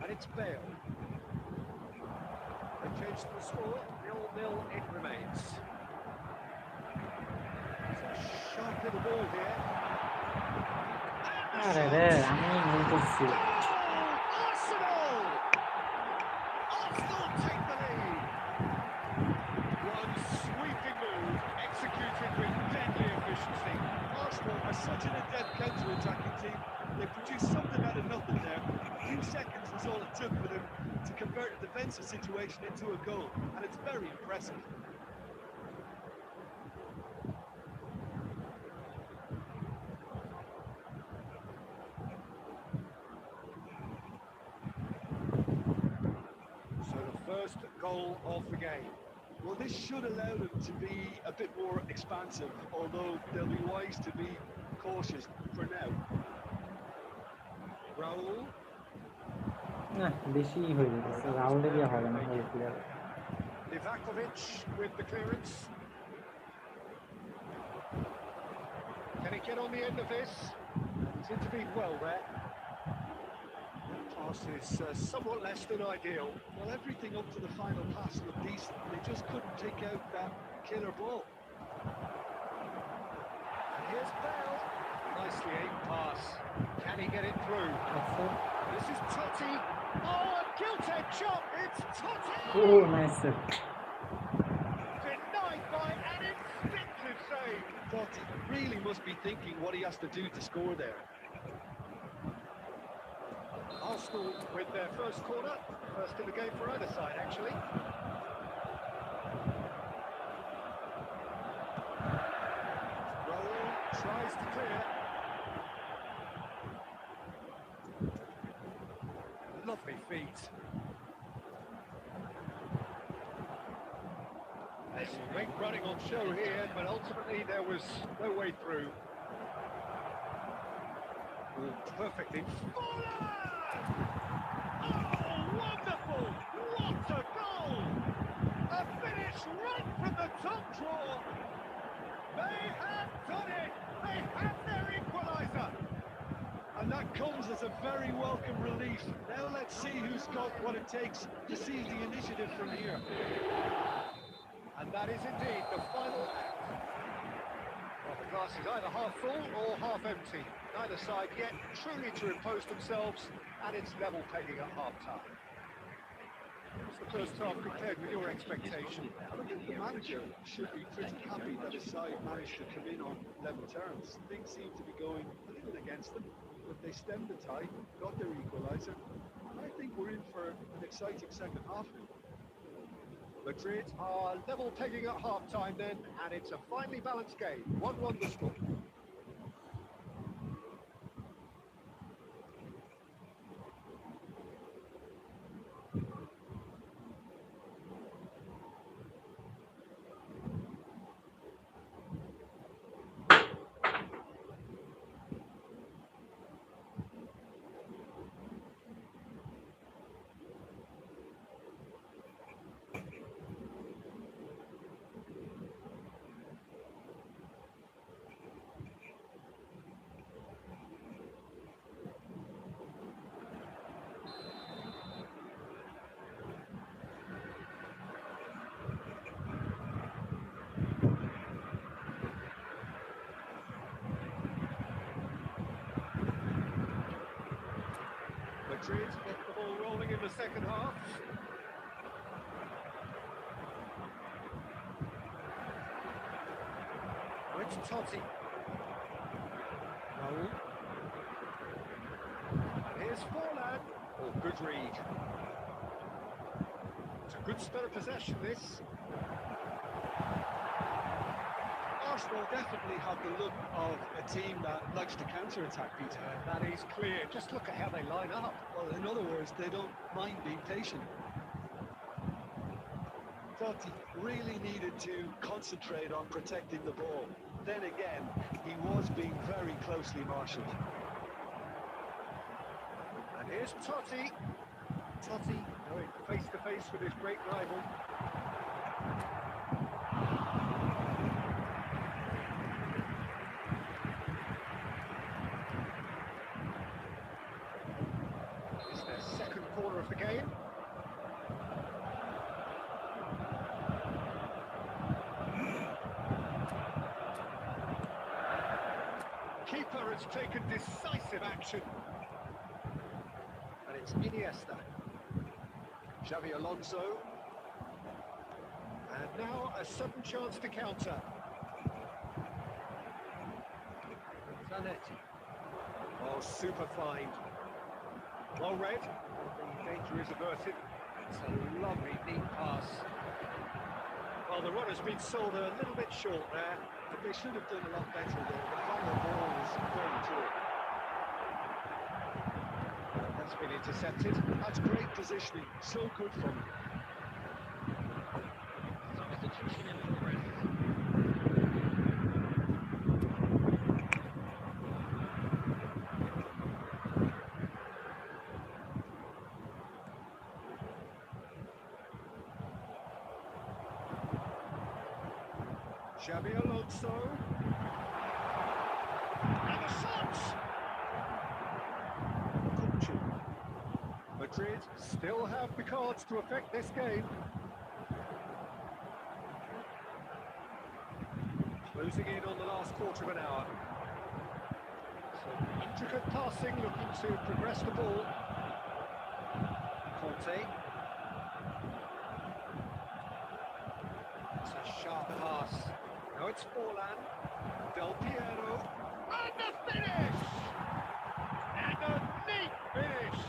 And it's Bale. They changed the score, 0-0 it remains. It's a sharp little ball here. আরে রে আমি ভুল করছি Arsenal! Arsenal take the lead. One sweeping move, executed with deadly efficiency. Arsenal are such an adept counter-attacking team. They produced something out of nothing there. A few seconds was all it took for them to convert a defensive situation into a goal, and it's very impressive. So the first goal of the game. Well, this should allow them to be a bit more expansive, although they'll be wise to be cautious for now. Raul. না বেশি হয়ে গেছে রাউন্ডে দিয়ে হবে না ভালো player Livakovic with the clearance. Can he get on the end of this? He's intervened well there. Pass is somewhat less than ideal. Well, everything up to the final pass looked decent. They just couldn't take out that killer ball. And here's Bale. Nicely aimed pass. Can he get it through? আচ্ছা This is Totti. Oh, a gilt-edged shot. It's Totti. Oh nice Denied by an instinctive save. Totti really must be thinking what he has to do to score there. A Arsenal with their first corner. First in the game for either side, actually. Raul tries to clear. Lovely feet. There's great running on show here, but ultimately there was no way through. All perfectly. Fuller! Oh, wonderful! What a goal! A finish right from the top drawer. They have done it! They have their equaliser! And that comes as a very welcome relief. Now let's see who's got what it takes to seize the initiative from here. And that is indeed the final act. Well, the glass is either half full or half empty. Neither side yet truly to impose themselves, and it's level pegging at half-time. What's the first half compared with your expectation? I think the manager should be pretty happy that his side managed to come in on level terms. Things seem to be going a little against them, but they stemmed the tide, got their equaliser, and I think we're in for an exciting second half now. Madrid are level pegging at half-time then, and it's a finely balanced game. 1-1 the score. Madrid get the ball rolling in the second half. Oh, it's Totti. Raul. And here's Forlan. Oh, good read. It's a good spell of possession, this. Arsenal definitely have the look of a team that likes to counter-attack, Peter. That is clear. Just look at how they line up. Well, in other words, they don't mind being patient. Totti really needed to concentrate on protecting the ball. Then again, he was being very closely marshalled. And here's Totti. Totti going face to face with his great rival. It's their second corner of the game. Keeper has taken decisive action. And it's Iniesta. Xavi Alonso. And now a sudden chance to counter. Zanetti. Oh, super find. Well read. The danger is averted. It's a lovely deep pass. Well, the runner's been sold a little bit short there. But they should have done a lot better there. The final ball was very short. That's been intercepted. That's great positioning. So good from him. Substitution in progress. Xavi Alonso. And the shot! Madrid still have the cards to affect this game. Closing in on the last quarter of an hour. Some intricate passing, looking to progress the ball. Conte. It's a sharp pass. Now it's Forlan. Del Piero. And the finish! And a neat finish!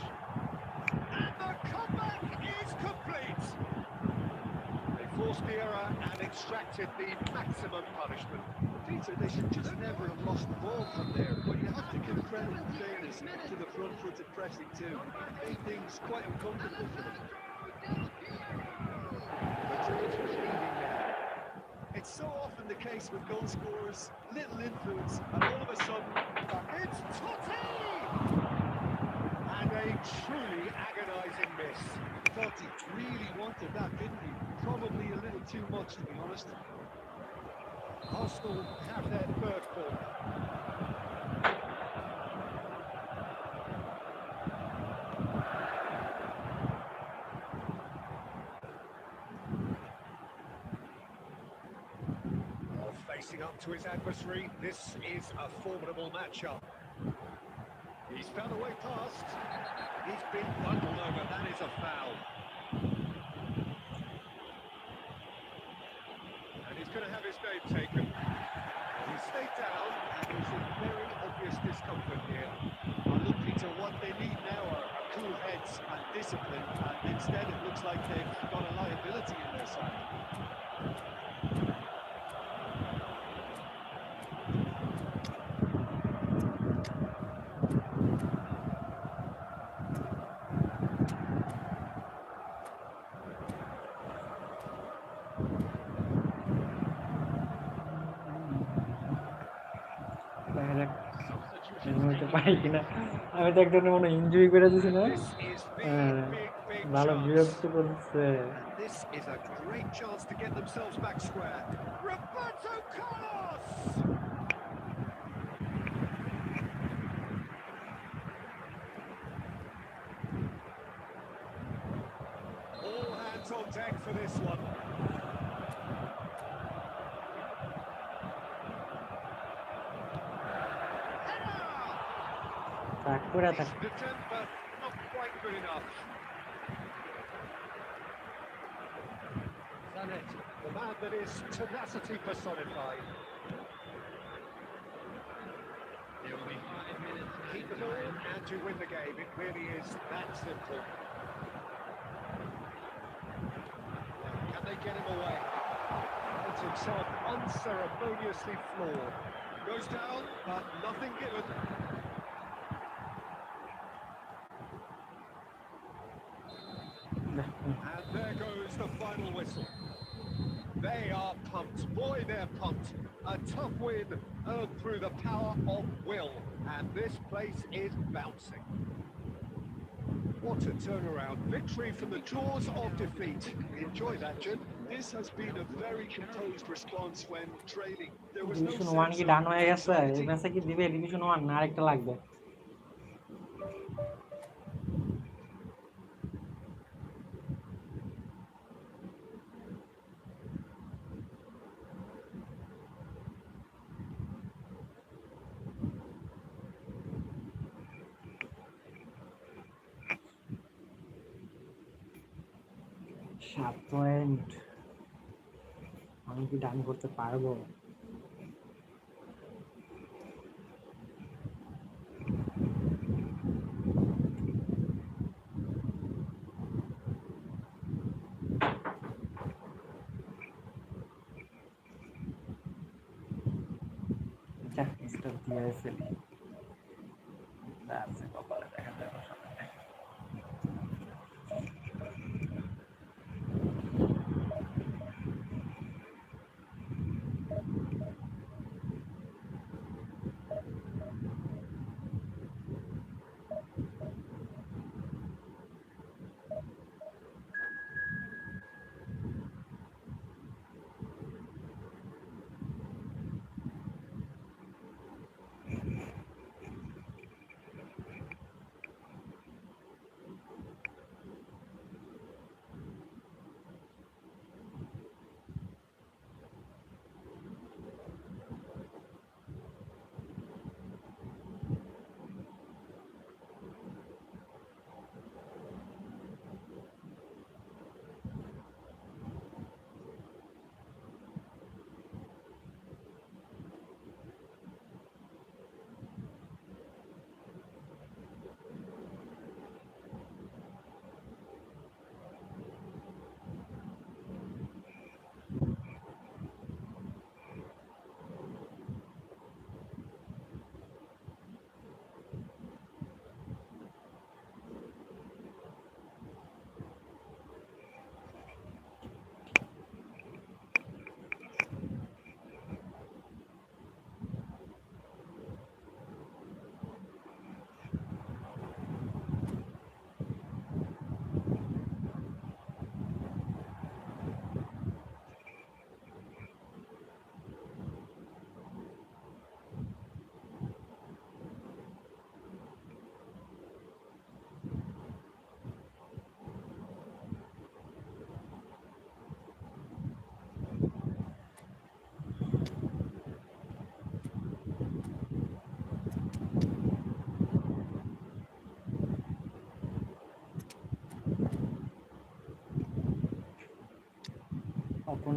forced the error and extracted the maximum punishment. Peter, they should just never have lost the ball from there, but you have to give credit and fairness to the front-footed pressing too. Made things quite uncomfortable for them. Madrid leading now. It's so often the case with goal scorers, little influence, and all of a sudden, It's Totti! And a truly agonising miss. thought he really wanted that, didn't he? Probably a little too much, to be honest. Arsenal have their third corner. Facing up to his adversary, this is a formidable matchup. He's found a way past. He's been bundled over, that is a foul. And he's going to have his name taken. He's stayed down, and he's in very obvious discomfort here. Well, look, Peter, what they need now are cool heads and discipline, and instead it looks like they've got a liability in their side. দেখা যাক হতে পারি কিনা। আমি তো একটা মনে injury করে দিছি না। This is হ্যাঁ, big ভালো chance. বিরক্ত করছে। And this is a great chance to get themselves back square. Roberto Carlos! All hands on deck for this one. তাক করে থাক। Decent attempt, but not quite good enough. Sahin, the man that is tenacity personified. There will be 5 minutes. Keep the ball and you win the game. It really is that simple. Can they get him away? Finds himself unceremoniously floored. Goes down, but nothing given. And there goes the final whistle. They are pumped. Boy, they're pumped. A tough win earned through the power of will. And this place is bouncing. What a turnaround. Victory from the jaws of defeat. Enjoy that, Jim. This has been a very composed response when trailing. There was no division 1 sense কি of ডান হয়ে গেছে? এই anxiety. ম্যাচে কি দিবে division 1 না আরেকটা লাগবে? সাত পয়েন্ট আমি কি ডান করতে পারবো? যাক, স্টার দিয়ে ফেলি। আছে কপালে, দেখা যাবে সামনে।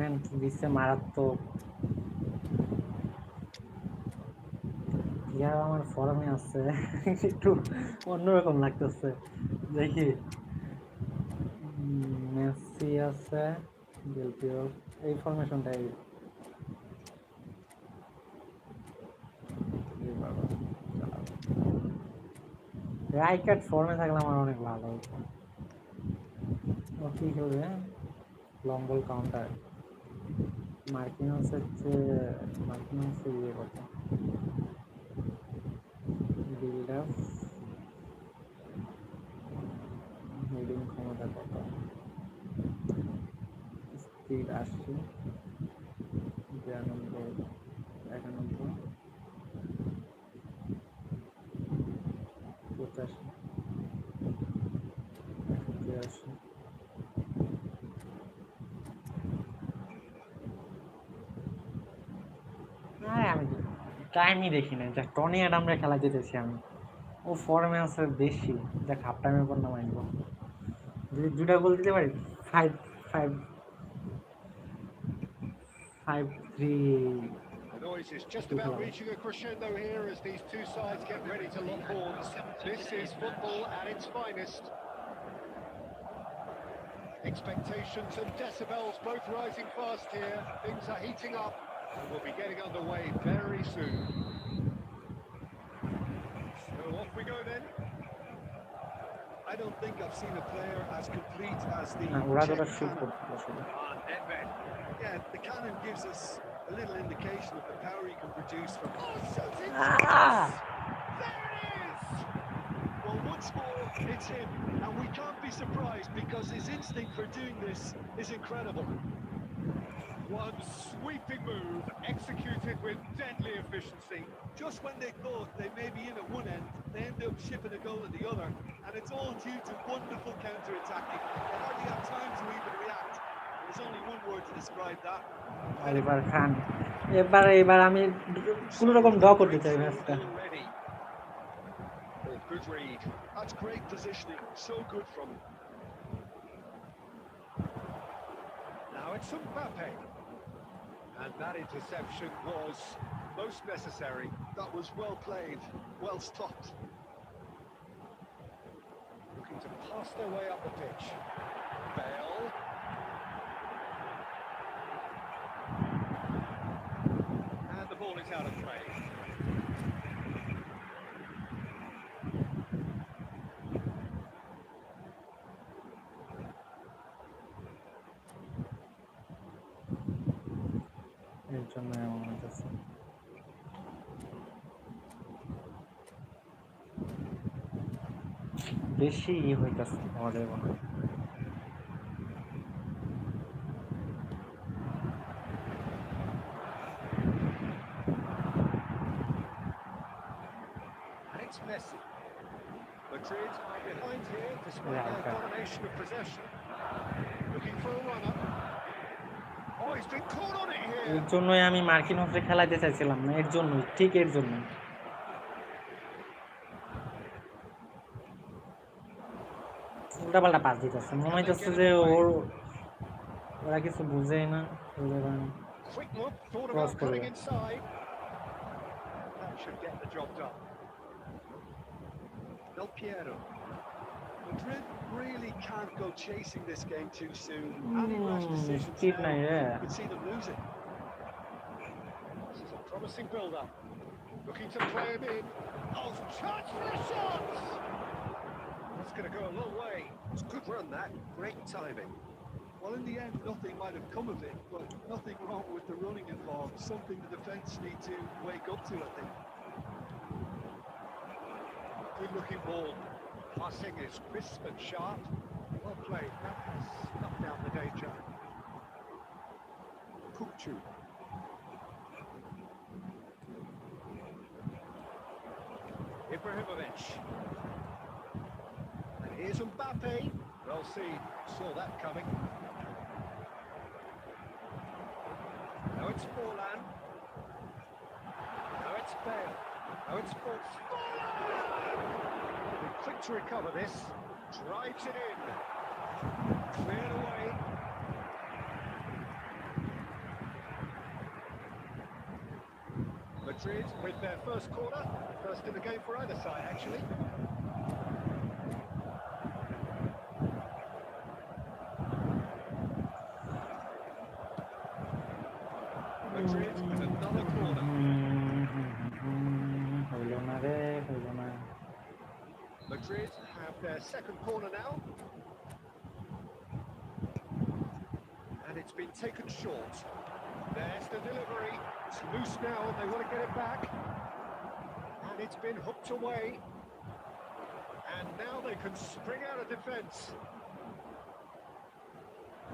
টুর্নামেন্ট দিচ্ছে মারাত্মক। ইয়ার আমার ফর্মে আছে একটু অন্যরকম লাগতেছে। দেখি মেসি আছে, ডেলপিও, এই ফরমেশনটাই। রাইকার্ড ফর্মে থাকলে আমার অনেক ভালো হতো। ও কি খেলবে? Long ball counter. মার্কিনসের চেয়ে মার্কিনসের ইয়ে কত? বিল্ড আপ, হেডিং ক্ষমতা কত? স্পিড 80, 92, 91, 85, 183। আমি টাইমই দেখি না, যা টনি অ্যাডামরা খেলা যেতেছি আমি, ও ফর্মে আছে বেশি, দেখ হাফ টাইমের পর নামাইব, যদি দুটা গোল দিতে পারি। 5-3 The noise is just about reaching a crescendo here as these two sides get ready to lock horns. This is football at its finest. Expectations and decibels both rising fast here. Things are heating up and we'll be getting underway very soon. So off we go then. I don't think I've seen a player as complete as the ওরা Czech যেটা shoot cannon. করতে আসলে Yeah, the cannon gives us a little indication of the power he can produce from. Oh, shoots it! Ah! There it is! Well, once more, it's him, and we can't be surprised because his instinct for doing this is incredible. One sweeping move executed with deadly efficiency. Just when they thought they may be in at one end, they end up shipping a goal at the other, and it's all due to wonderful counter-attacking. They hardly have time to even react. There's only one word to describe that. Oliver Khan. এবার আমি কোনো রকম draw করতে চাই ম্যাচটা। Already. Oh, good read. That's great positioning, so good from him. Now it's Mbappe. And that interception was most necessary. That was well played, well stopped. Looking to pass their way up the pitch. Bale. And the ball is out of play. এর জন্য এমন হইতেছে। বেশি হইতেছে আমাদের মনে হয়। And it's Messi. Madrid are behind here despite their domination of possession. Looking for a runner. Oh, he's been caught on it here. এর জন্যই আমি মার্কিনসে খেলাতে চাইছিলাম না, এর জন্যই, ঠিক এর জন্যই। উল্টাপাল্টা পাস দিতেছে, মনে হইতেছে যে ওরা কিছু বুঝেই না। Quick look, thought Cross about cutting করবে। inside. That should get the job done. Del Piero. Madrid really can't go chasing this game too soon. Any rash decisions ঠিক now, নাই রে। you could see them lose it. This is a promising build-up. Looking to play him in. Oh, chance for a shot! That's going to go a long way. It's a good run, that. Great timing. Well, in the end, nothing might have come of it, but nothing wrong with the running involved. Something the defence need to wake up to, I think. Good-looking ball. Passing is crisp and sharp. Well played. That has snuffed down the danger. Kukcu. Ibrahimovic. And here's Mbappe. Well seen. Saw that coming. Now it's Forlan. Now it's Bale. Now it's Forlan. Quick to recover this. Drives it in. Cleared away. Madrid with their first corner, first in the game for either side actually. Madrid with another corner. Madrid have their second corner now. And it's been taken short. There's the delivery. It's loose now and they want to get it back. And it's been hooked away. And now they can spring out of defence.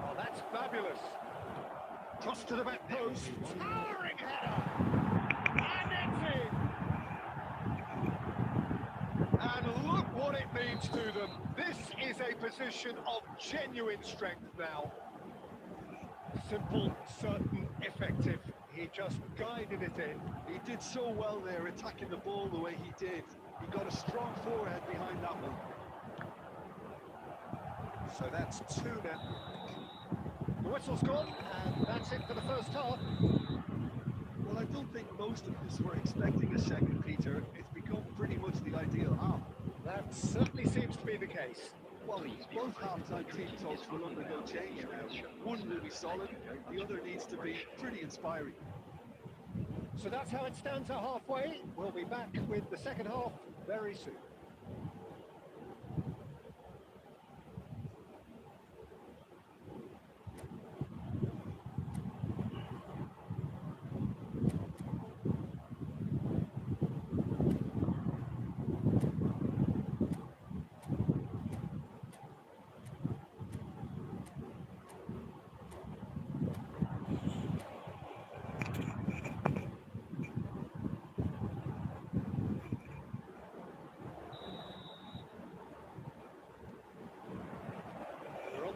Oh, that's fabulous. Cross to the back post. Towering header. And it's in. And look what it means to them. This is a position of genuine strength now. Simple, certain, effective. He just guided it in. He did so well there, attacking the ball the way he did. He got a strong forehead behind that one. So that's 2 now. The whistle's gone, and that's it for the first half. Well, I don't think most of us were expecting a second, Peter. It's become pretty much the ideal half. That certainly seems to be the case. Well, both half-time team talks will undergo change now. One will be solid, the other needs to be pretty inspiring. So that's how it stands at halfway. We'll be back with the second half very soon.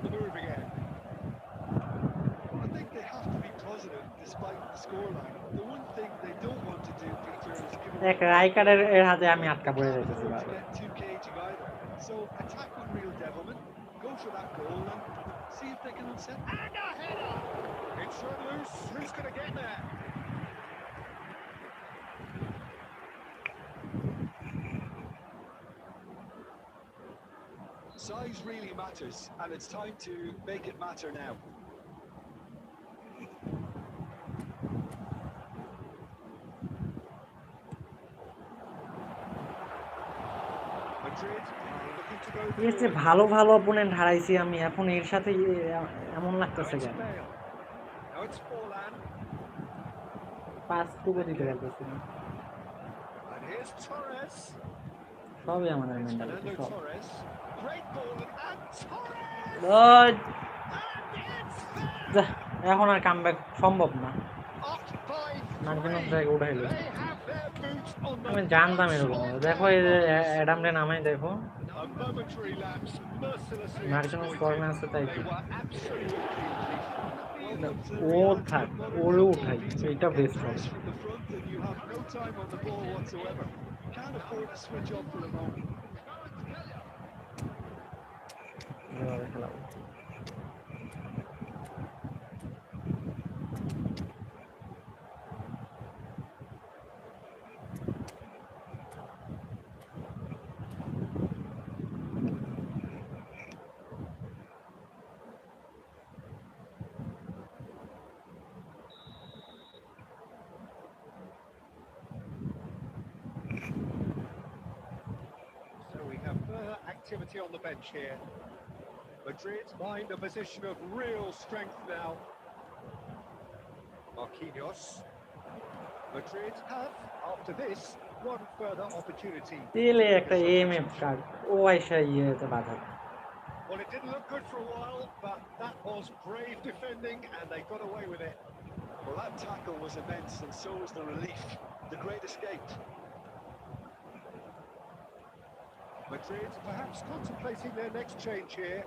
The move again. I think they have to be positive despite the scoreline. The one thing they don't want to do, Peter, is give দেখ রাইকারের এর হাতে আমি আটকা পড়ে can't যাইতেছি afford to বারবার। get too cagey either. So attack with real devilment, go for that goal and see if they can upset them. And a header! It's run loose. Who's going to get there? Size really matters, and it's time to make it matter now. Madrid looking to go এর যে forward. ভালো ভালো opponent হারাইছি আমি, এখন এর সাথে এমন Now লাগতেছে it's কেন? Bale. Now it's Forlan. পাঁচ টুকু দিতে পারতেছি না। And here's Torres. সবই আমাদের It's মেন্টালিটি Fernando সব। Torres. Great ball and Torres! ওই, And it's there! যাহ, এখন আর কামব্যাক সম্ভব না। Up by মার্জিনের 3. জায়গায় উঠে They have their boots on the আমি জানতাম throats এরকম of হবে। their দেখো এই যে opponents. অ্যাডামরে নামাই দেখো, A momentary lapse, mercilessly মার্জিনের exploited. ফর্মে আছে তাই They কি? were absolutely Welcome to the uh reality থাক, of modern ওরও football, উঠাই, Peter. এটা Get বেস্ট হবে। pressed from the front and you have no time on the ball whatsoever. Can't afford to switch off for a moment. এভাবে খেলাবো। So we have further activity on the bench here. Madrid find a position of real strength now. Marquinhos. Madrid have, after this, one further opportunity. তেলে একটা AMF card ও আইসা ইয়েতে বাধা। Well, it didn't look good for a while, but that was brave defending and they got away with it. Well, that tackle was immense, and so was the relief. The great escape. Madrid perhaps contemplating their next change here.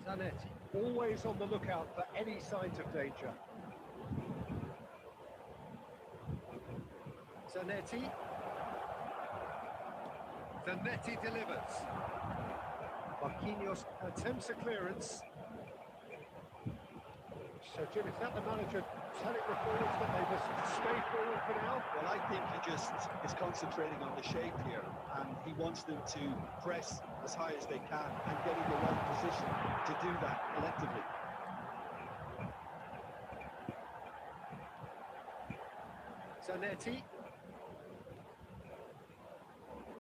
Zanetti, always on the lookout for any signs of danger. Zanetti. Zanetti delivers. Marquinhos attempts a clearance. So, Jim, is that the manager telling reporters that they must stay forward for now. Well, I think he just is concentrating on the shape here, and he wants them to press as high as they can and get in the right position to do that collectively. Zanetti.